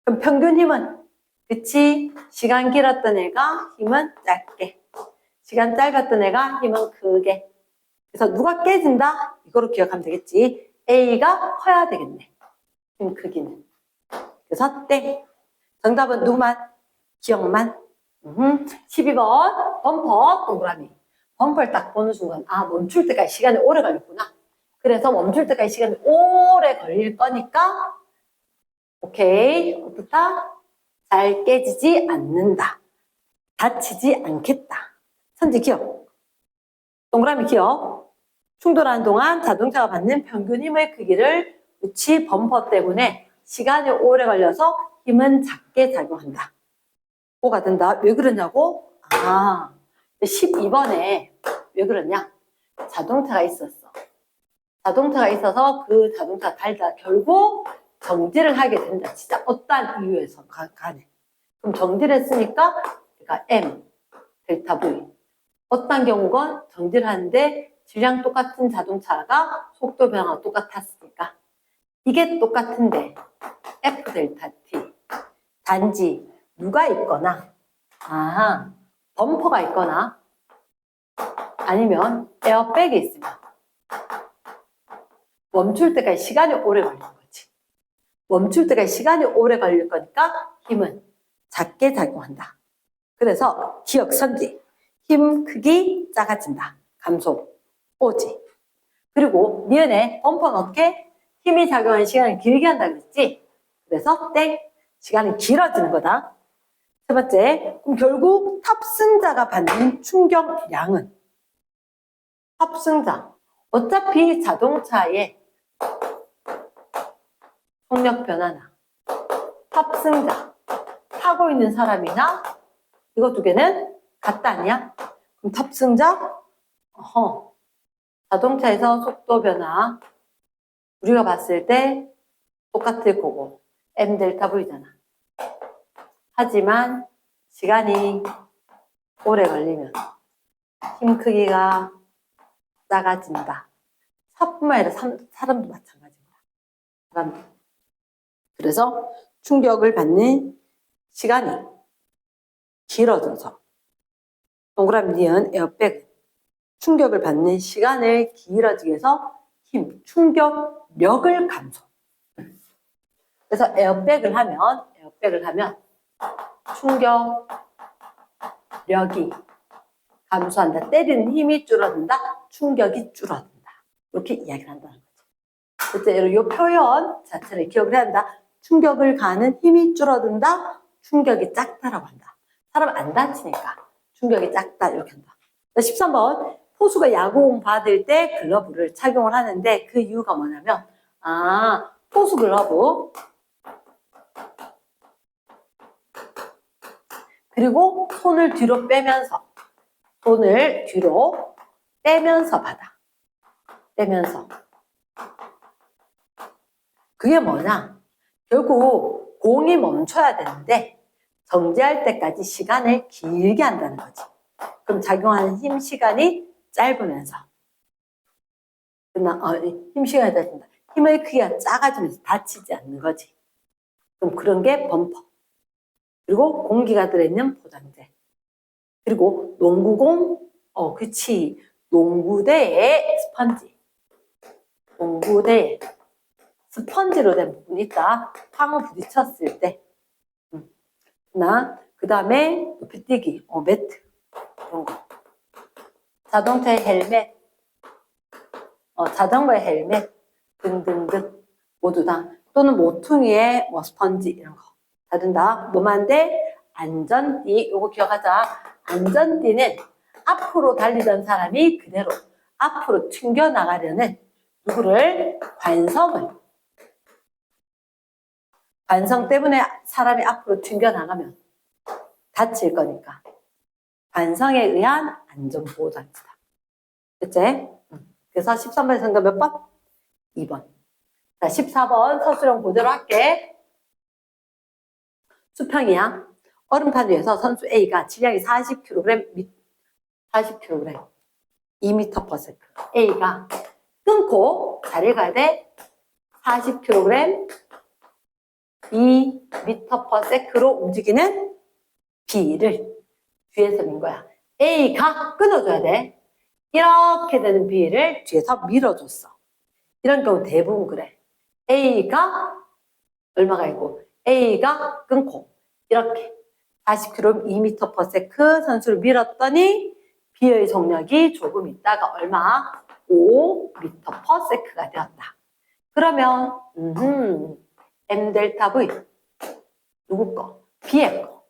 그럼 평균 힘은, 그치? 시간 길었던 애가 힘은 짧게, 시간 짧았던 애가 힘은 크게. 그래서 누가 깨진다? 이거로 기억하면 되겠지. A가 커야 되겠네. 힘 크기는. 그래서 땡. 정답은 누구만? 기억만. 12번 범퍼 동그라미. 범퍼를 딱 보는 순간 멈출 때까지 시간이 오래 걸렸구나. 그래서 멈출 때까지 시간이 오래 걸릴 거니까 오케이. 어떻다? 잘 깨지지 않는다. 다치지 않겠다. 선지 기억. 동그라미 기억. 충돌하는 동안 자동차가 받는 평균 힘의 크기를 위치 범퍼 때문에 시간이 오래 걸려서 힘은 작게 작용한다. 뭐가 된다? 왜 그러냐고? 12번에 왜 그러냐? 자동차가 있었어. 자동차가 있어서 그 자동차가 달다 결국 정지를 하게 된다. 진짜 어떠한 이유에서 간에. 그럼 정지를 했으니까 그러니까 M, 델타 V. 어떤 경우건 정지를 하는데 질량 똑같은 자동차가 속도 변화가 똑같았으니까 이게 똑같은데 F 델타 T. 단지 누가 있거나 범퍼가 있거나 아니면 에어백이 있으면 멈출 때까지 시간이 오래 걸리는 거지. 멈출 때까지 시간이 오래 걸릴 거니까 힘은 작게 작용한다. 그래서 기억 선지. 힘 크기 작아진다. 감소. 오지. 그리고 니은에 범퍼는 어떻게? 힘이 작용하는 시간을 길게 한다 그랬지? 그래서 땡. 시간이 길어지는 거다. 세 번째. 그럼 결국 탑승자가 받는 충격량은? 탑승자. 어차피 자동차에 속력 변화나 탑승자, 타고 있는 사람이나 이거 두 개는 같다 아니야? 그럼 탑승자? 자동차에서 속도 변화 우리가 봤을 때 똑같을 거고 M 델타 V잖아. 하지만 시간이 오래 걸리면 힘 크기가 작아진다. 차뿐만 아니라 사람도 마찬가지인 거야. 사람도. 그래서 충격을 받는 시간이 길어져서 동그라미 니은 에어백 충격을 받는 시간을 길어지게 해서 힘, 충격력을 감소. 그래서 에어백을 하면 충격력이 감소한다. 때리는 힘이 줄어든다. 충격이 줄어든다. 이렇게 이야기를 한다는 거죠. 그래서 이 표현 자체를 기억을 해야 한다. 충격을 가하는 힘이 줄어든다. 충격이 작다라고 한다. 사람 안 다치니까 충격이 작다 이렇게 한다. 13번 포수가 야구공 받을 때 글러브를 착용을 하는데 그 이유가 뭐냐면 포수 글러브 그리고 손을 뒤로 빼면서 받아. 빼면서. 그게 뭐냐? 결국 공이 멈춰야 되는데 정지할 때까지 시간을 길게 한다는 거지. 그럼 작용하는 힘 시간이 짧으면서 힘 시간이 짧아진다. 힘의 크기가 작아지면서 다치지 않는 거지. 그럼 그런 게 범퍼. 그리고 공기가 들어있는 포장재. 그리고 농구공, 그치. 농구대에 스펀지. 농구대에 스펀지로 된 부분이 있다. 탕을 부딪혔을 때. 그 다음에 높이뛰기, 매트. 이런 거. 자동차의 헬멧, 자전거의 헬멧 등등등 모두 다. 또는 모퉁이의 스펀지 이런 거. 다 된다. 뭐만데? 안전띠. 요거 기억하자. 안전띠는 앞으로 달리던 사람이 그대로 앞으로 튕겨나가려는 누구를? 관성 때문에 사람이 앞으로 튕겨나가면 다칠 거니까. 관성에 의한 안전보호장치다. 그치? 그래서 13번의 정답 몇 번? 2번. 자, 14번 서술형 그대로 할게. 수평이야. 얼음판 위에서 선수 A가 질량이 40kg, 2m/s. A가 끊고 자리를 가야 돼. 40kg, 2m/s로 움직이는 B를 뒤에서 민 거야. A가 끊어줘야 돼. 이렇게 되는 B를 뒤에서 밀어줬어. 이런 경우 대부분 그래. A가 얼마가 있고 A가 끊고 이렇게 40kg 2m/s 선수를 밀었더니 B의 속력이 조금 있다가 얼마? 5m/s가 되었다. 그러면 M 델타 V. 누구 거? B의 거.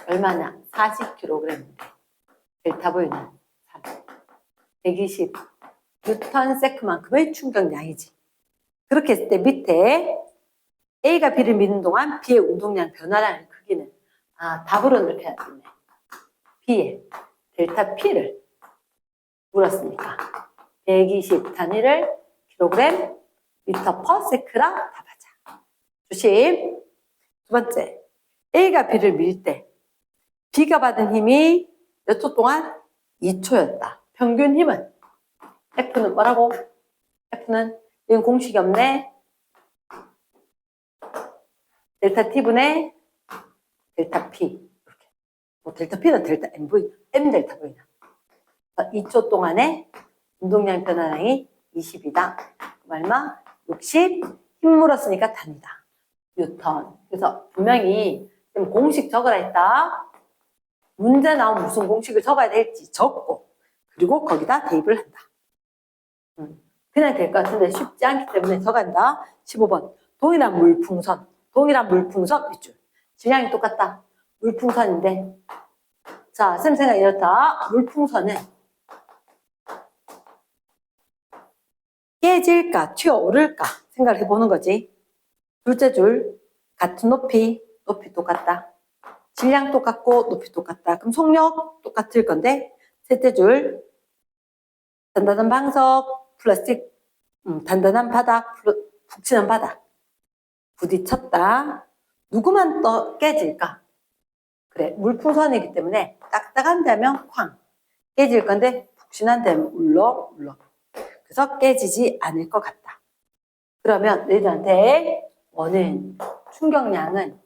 얼마냐? 40kg인데 델타 V는 3. 120 뉴턴 세크만큼의 충격량이지. 그렇게 했을 때 밑에 A가 B를 미는 동안 B의 운동량 변화량의 크기는 답으로 이렇게 해야겠네. B의 델타 P를 물었으니까 120 단위를 킬로그램 미터 퍼 세크라 답하자. 조심. 두 번째, A가 B를 밀 때 B가 받은 힘이 몇 초 동안? 2초였다. 평균 힘은? F는 뭐라고? F는 이건 공식이 없네. 델타 T분의 델타 P. 이렇게. 뭐 델타 P는 델타 MV, M 델타 V나. 2초 동안에 운동량 변화량이 20이다. 얼마? 60. 힘 물었으니까 단위다. 뉴턴. 그래서 분명히 지금 공식 적으라 했다. 문제 나오면 무슨 공식을 적어야 될지 적고 그리고 거기다 대입을 한다. 그냥 될 것 같은데 쉽지 않기 때문에 적어간다. 15번. 동일한 물풍선. 동일한 물풍선 밑줄. 질량이 똑같다. 물풍선인데 자, 쌤 생각이 이렇다. 물풍선은 깨질까 튀어오를까 생각을 해보는 거지. 둘째 줄 같은 높이 똑같다. 질량 똑같고 높이 똑같다. 그럼 속력 똑같을 건데 셋째 줄 단단한 방석 플라스틱 단단한 바닥 푹신한 바닥 부딪혔다. 누구만 또 깨질까? 그래, 물풍선이기 때문에 딱딱한 데면 쾅 깨질 건데 푹신한 데면 울렁울렁. 그래서 깨지지 않을 것 같다. 그러면 너희들한테 원은 충격량은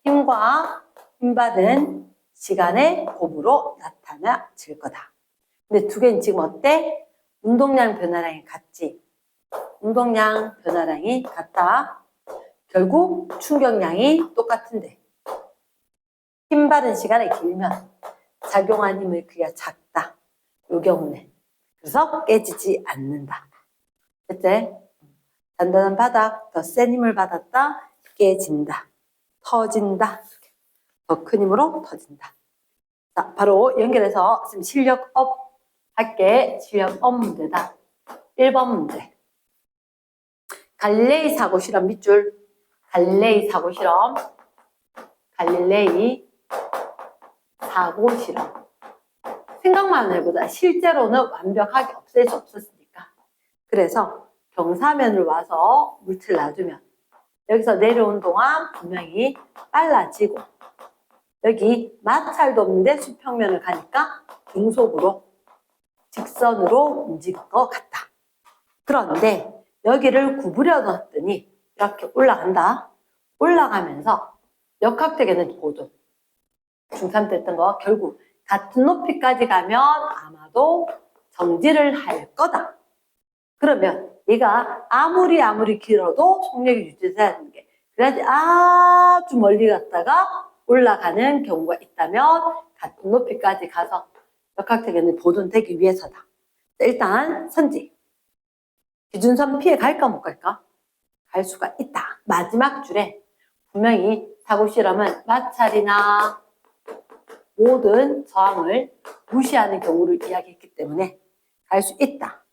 힘과 힘받은 시간의 곱으로 나타나질 거다. 근데 두 개는 지금 어때? 운동량 변화량이 같지. 운동량 변화량이 같다. 결국 충격량이 똑같은데 힘받은 시간이 길면 작용한 힘의 크기가 작다. 이 경우는. 그래서 깨지지 않는다. 그치? 단단한 바닥, 더 센 힘을 받았다. 깨진다. 터진다. 더 큰 힘으로 터진다. 자, 바로 연결해서 지금 실력 업 할게. 실력 업 문제다. 1번 문제. 갈릴레이 사고 실험 밑줄. 갈릴레이 사고 실험. 갈릴레이 사고 실험. 생각만 해보자. 실제로는 완벽하게 없앨 수 없었으니까. 그래서 경사면을 와서 물체를 놔두면 여기서 내려온 동안 분명히 빨라지고 여기 마찰도 없는데 수평면을 가니까 중속으로 직선으로 움직일 것 같다. 그런데 여기를 구부려 놨더니 이렇게 올라간다. 올라가면서 역학적에는 보존. 중3 때 했던 거 결국 같은 높이까지 가면 아마도 정지를 할 거다. 그러면 얘가 아무리 길어도 속력이 유지돼야 되는 게 그래야지 아주 멀리 갔다가 올라가는 경우가 있다면 같은 높이까지 가서 역학적에는 보존되기 위해서다. 일단 선지. 기준선 피해 갈까 못 갈까? 갈 수가 있다. 마지막 줄에 분명히 사고 실험은 마찰이나 모든 저항을 무시하는 경우를 이야기했기 때문에 갈 수 있다.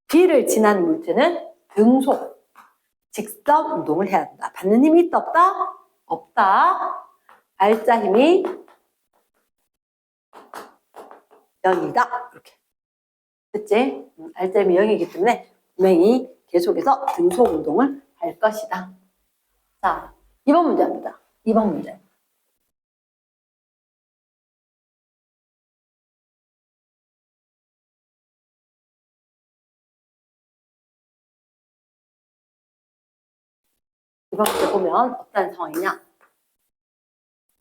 B를 지난 물체는 등속, 직선 운동을 해야 된다. 받는 힘이 있다 없다? 없다. 알짜 힘이 0이다. 이렇게. 됐지? 알짜 힘이 0이기 때문에 분명히 계속해서 등속 운동을 할 것이다. 자, 2번 문제입니다. 2번 문제. 이번 문제 보면 어떤 상황이냐?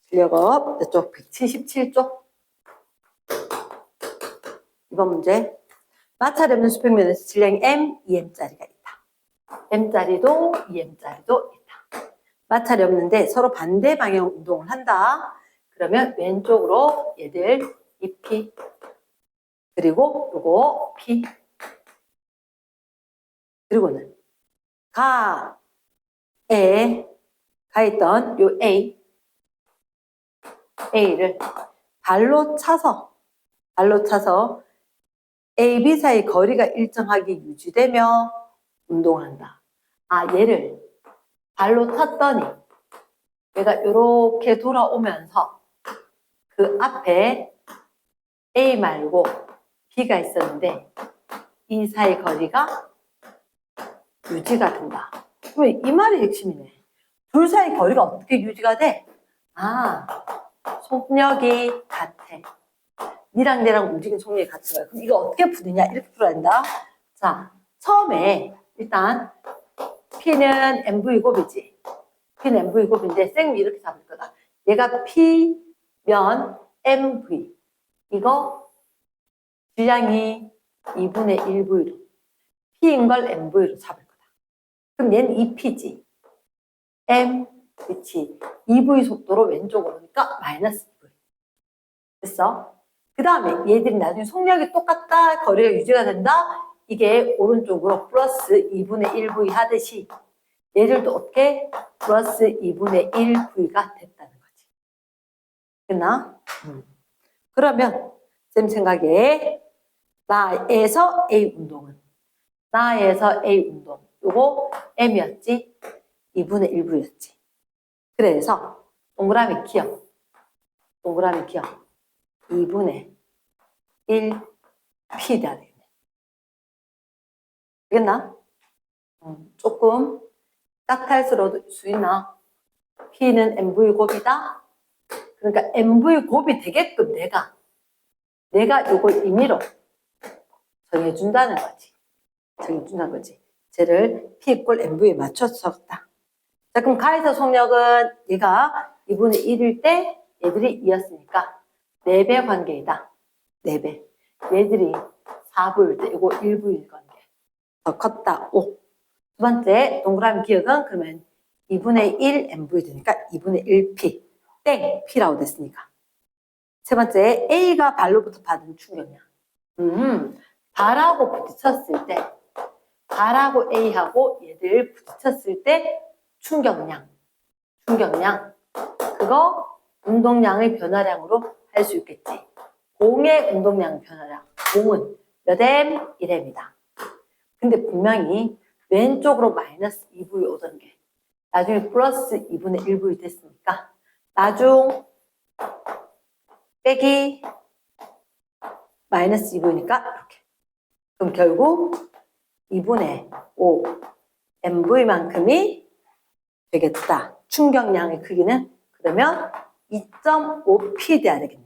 출력업 이쪽 177쪽. 이번 문제. 마찰이 없는 수평면에서 질량이 M, 2M짜리가 있다. M짜리도 2M짜리도 있다. 마찰이 없는데 서로 반대 방향 운동을 한다. 그러면 왼쪽으로 얘들 2P 그리고 요거 P 그리고는 A에 가 있던 요 A를 발로 차서 A, B 사이 거리가 일정하게 유지되며 운동한다. 아, 얘를 발로 찼더니 얘가 이렇게 돌아오면서 그 앞에 A 말고 B가 있었는데 이 사이 거리가 유지가 된다. 그러면 이 말이 핵심이네. 둘 사이 거리가 어떻게 유지가 돼? 아, 속력이 같아. 니랑 내랑 움직이는 속력이 같은 거야. 그럼 이거 어떻게 푸느냐? 이렇게 풀어야 된다. 자, 처음에 일단 P는 MV 곱이지. P는 MV 곱인데 쌤이 이렇게 잡을 거다. 얘가 P면 MV. 이거 질량이 2분의 1V로. P인 걸 MV로 잡을 거다. 그럼 얘는 2P지. M, 그치. 2V 속도로 왼쪽으로 오니까 마이너스 2V. 됐어? 그 다음에 얘들이 나중에 속력이 똑같다, 거리가 유지가 된다. 이게 오른쪽으로 플러스 2분의 1V 하듯이 얘들도 어떻게 플러스 2분의 1V가 됐다는 거지. 됐나? 그러면 쌤 생각에 나에서 A 운동 요거 M이었지? 2분의 1V였지. 그래서 동그라미 기억 2분의 1P 돼야 되겠네. 되겠나? 조금 딱탈스러울 수 있나? P는 MV 곱이다. 그러니까 MV 곱이 되게끔 내가 이걸 임의로 정해준다는 거지. 쟤를 P 꼴 MV에 맞춰서 적었다. 자, 그럼 가에서 속력은 얘가 2분의 1일 때 얘들이 2였으니까 4배 관계이다. 4배. 얘들이 4부일 때 이거 1부일 관계. 더 컸다. 5. 두 번째 동그라미 기억은 그러면 2분의 1 MV 되니까 2분의 1P. 땡! P라고 됐으니까. 세 번째 A가 발로부터 받은 충격량. 발하고 부딪혔을 때 발하고 A하고 얘들 부딪혔을 때 충격량 그거 운동량의 변화량으로 할 수 있겠지. 공의 운동량 변화량. 공은 몇 M? 1M이다. 근데 분명히 왼쪽으로 마이너스 2V 오던 게 나중에 플러스 2분의 1V 됐으니까 나중 빼기 마이너스 2V니까 이렇게. 그럼 결국 2분의 5 MV만큼이 되겠다. 충격량의 크기는 그러면 2.5P 돼야 되겠네.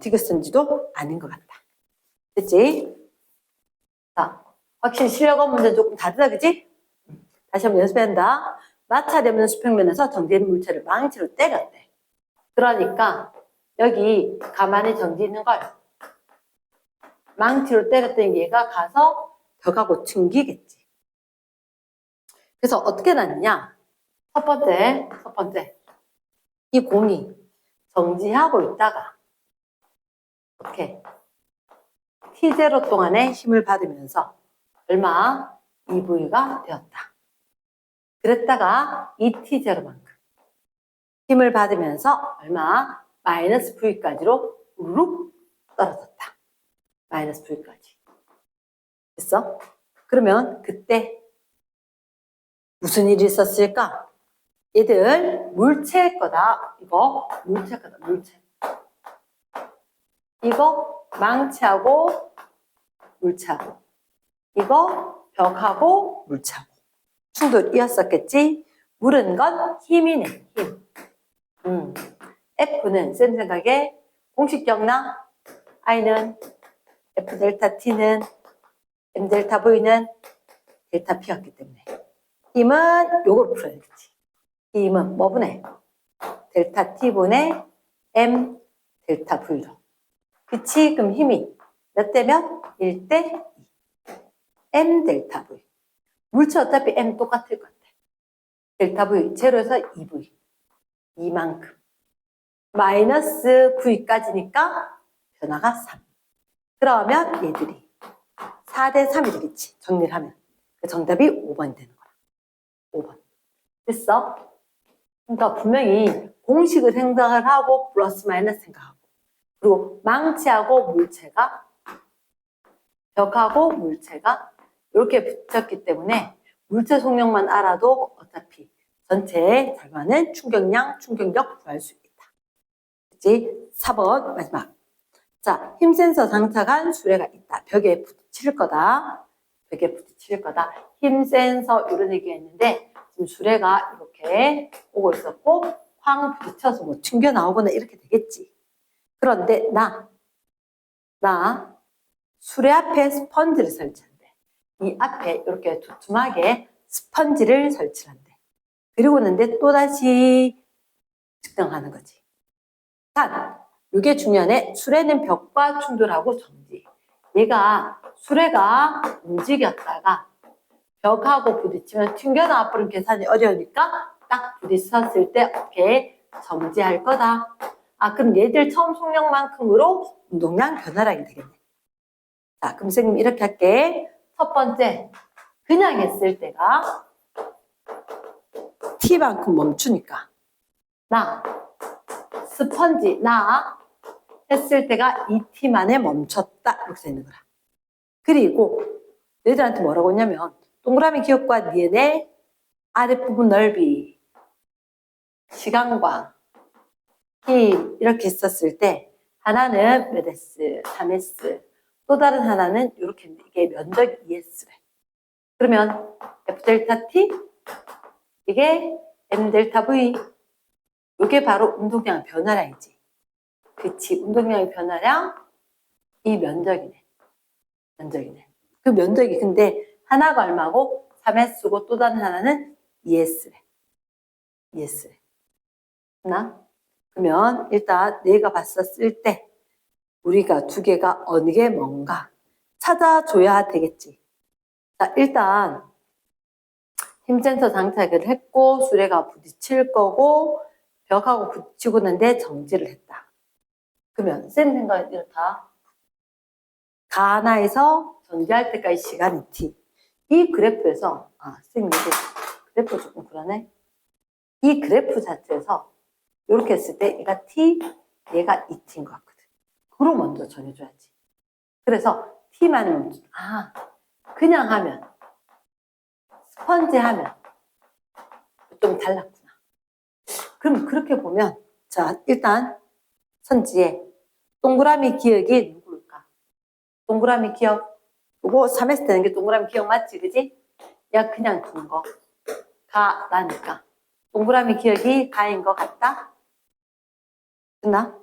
디귿선지도 아닌 것 같다. 됐지? 자, 확실히 실력업 문제 조금 다르다, 그지? 다시 한번 연습해야 한다. 마찰이 없는 수평면에서 정지된 물체를 망치로 때렸대. 그러니까 여기 가만히 정지 있는 걸 망치로 때렸더니 얘가 가서 벽하고 튕기겠지. 그래서 어떻게 났느냐? 첫 번째. 이 공이 정지하고 있다가 이렇게 T0 동안에 힘을 받으면서 얼마? 2V가 되었다. 그랬다가 이 T0만큼 힘을 받으면서 얼마? 마이너스 V까지로 우르륵 떨어졌다. 마이너스 V까지. 됐어? 그러면 그때 무슨 일이 있었을까? 얘들 물체 거다. 이거 물체 거다. 물체. 이거 망치하고 물체하고. 이거 벽하고 물체하고. 충돌이었었겠지? 물은 건 힘이네. 힘. F는 쌤 생각에 공식 기억나? I는 F 델타 T는 M 델타 V는 델타 P였기 때문에. 힘은 요걸 풀어야 되겠지. 힘은 뭐분의? 델타 T분의 M 델타 V로. 그치? 그럼 힘이 몇 대면? 1대 2. M 델타 V. 물체 어차피 M 똑같을 것 같아. 델타 V, 제로에서 2V. 이만큼. 마이너스 V까지니까 변화가 3. 그러면 얘들이 4대 3이 되겠지. 정리를 하면. 정답이 5번이 되는 거야. 5번. 됐어? 그러니까 분명히 공식을 생각을 하고 플러스 마이너스 생각하고 그리고 망치하고 물체가 벽하고 물체가 이렇게 붙였기 때문에 물체 속력만 알아도 어차피 전체에 들어가는 충격량, 충격력 구할 수 있다. 그치? 4번 마지막. 자, 힘 센서 장착한 수레가 있다. 벽에 부딪힐 거다. 벽에 부딪힐 거다. 힘 센서 이런 얘기가 있는데 지금 수레가 이렇게 오고 있었고 황 부딪혀서 뭐 튕겨 나오거나 이렇게 되겠지. 그런데 나 수레 앞에 스펀지를 설치한대. 이 앞에 이렇게 두툼하게 스펀지를 설치한대. 그리고 는데 또다시 측정하는 거지. 단, 이게 중요하네. 수레는 벽과 충돌하고 정지. 얘가 수레가 움직였다가 벽하고 부딪히면 튕겨나와 버리면 계산이 어려우니까 딱 부딪혔을 때 어떻게 정지할 거다. 아, 그럼 얘들 처음 속력만큼으로 운동량 변화량이 되겠네. 자, 그럼 선생님 이렇게 할게. 첫 번째, 그냥 했을 때가 T만큼 멈추니까 스펀지 했을 때가 2T만에 멈췄다 이렇게 되는 거라. 그리고 너희들한테 뭐라고 했냐면 동그라미 기억과 니은의 아랫부분 넓이, 시간과 힘 이렇게 있었을 때 하나는 몇 S, 3S 또 다른 하나는 이렇게 있는데 이게 면적 2S래. 그러면 F 델타 T 이게 M 델타 V 이게 바로 운동량 변화량이지. 그치, 운동량의 변화량 이 면적이네. 그 면적이 근데 하나가 얼마고 3S고 또 다른 하나는 2S래. 그러면 일단 내가 봤었을 때 우리가 두 개가 어느 게 뭔가 찾아줘야 되겠지. 자, 일단 힘센서 장착을 했고 수레가 부딪힐 거고 벽하고 부딪히고 는데 정지를 했다. 그러면 쌤 생각은 이렇다. 가나에서 정지할 때까지 시간이 T. 이 그래프에서 쌤 이게 그래프 조금 그러네. 이 그래프 자체에서 이렇게 했을 때 얘가 T, 얘가 2T인 것 같거든. 그걸 먼저 정해줘야지. 그래서 T만 그냥 하면 스펀지 하면 좀 달랐구나. 그럼 그렇게 보면 자 일단 선지에 동그라미 기억이 누구일까? 동그라미 기억 요거 3S 되는 게 동그라미 기억 맞지 그지? 야 그냥 둔 거 가라니까 동그라미 기억이 가인 것 같다? 됐나?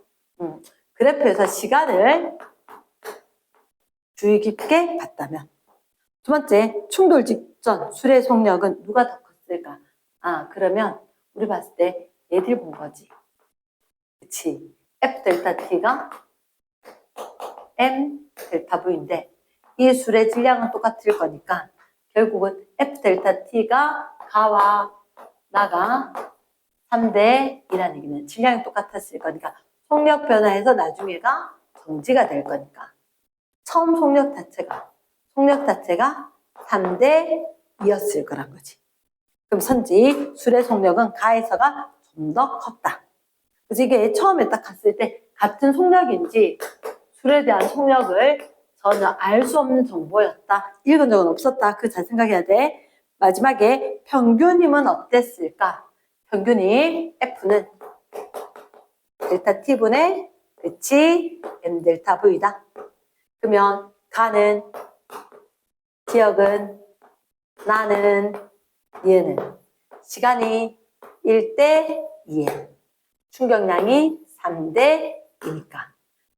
그래프에서 시간을 주의 깊게 봤다면 두 번째 충돌 직전 수레 속력은 누가 더 컸을까? 그러면 우리 봤을 때 얘들 본 거지. 그치? F 델타 T가 M 델타 V인데 이 수레 질량은 똑같을 거니까 결국은 F 델타 T가 가와 나가 3대 2라는 얘기는 질량이 똑같았을 거니까 속력 변화해서 나중에가 정지가 될 거니까 처음 속력 자체가 3대 2였을 거란 거지. 그럼 선지 수레 속력은 가에서가 좀 더 컸다. 그래서 이게 처음에 딱 갔을 때 같은 속력인지 수레에 대한 속력을 전혀 알 수 없는 정보였다. 읽은 적은 없었다. 그 잘 생각해야 돼. 마지막에 평균 힘은 어땠을까? 평균 힘 F는 델타 T분의 그치 M 델타 V다. 그러면 가는 기억은 나는 얘는 시간이 1대 2에 충격량이 3대 2니까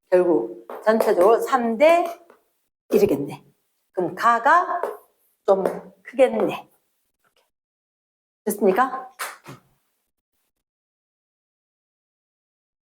결국 전체적으로 3대 1이겠네. 그럼 가가 좀 크겠네. 됐습니까?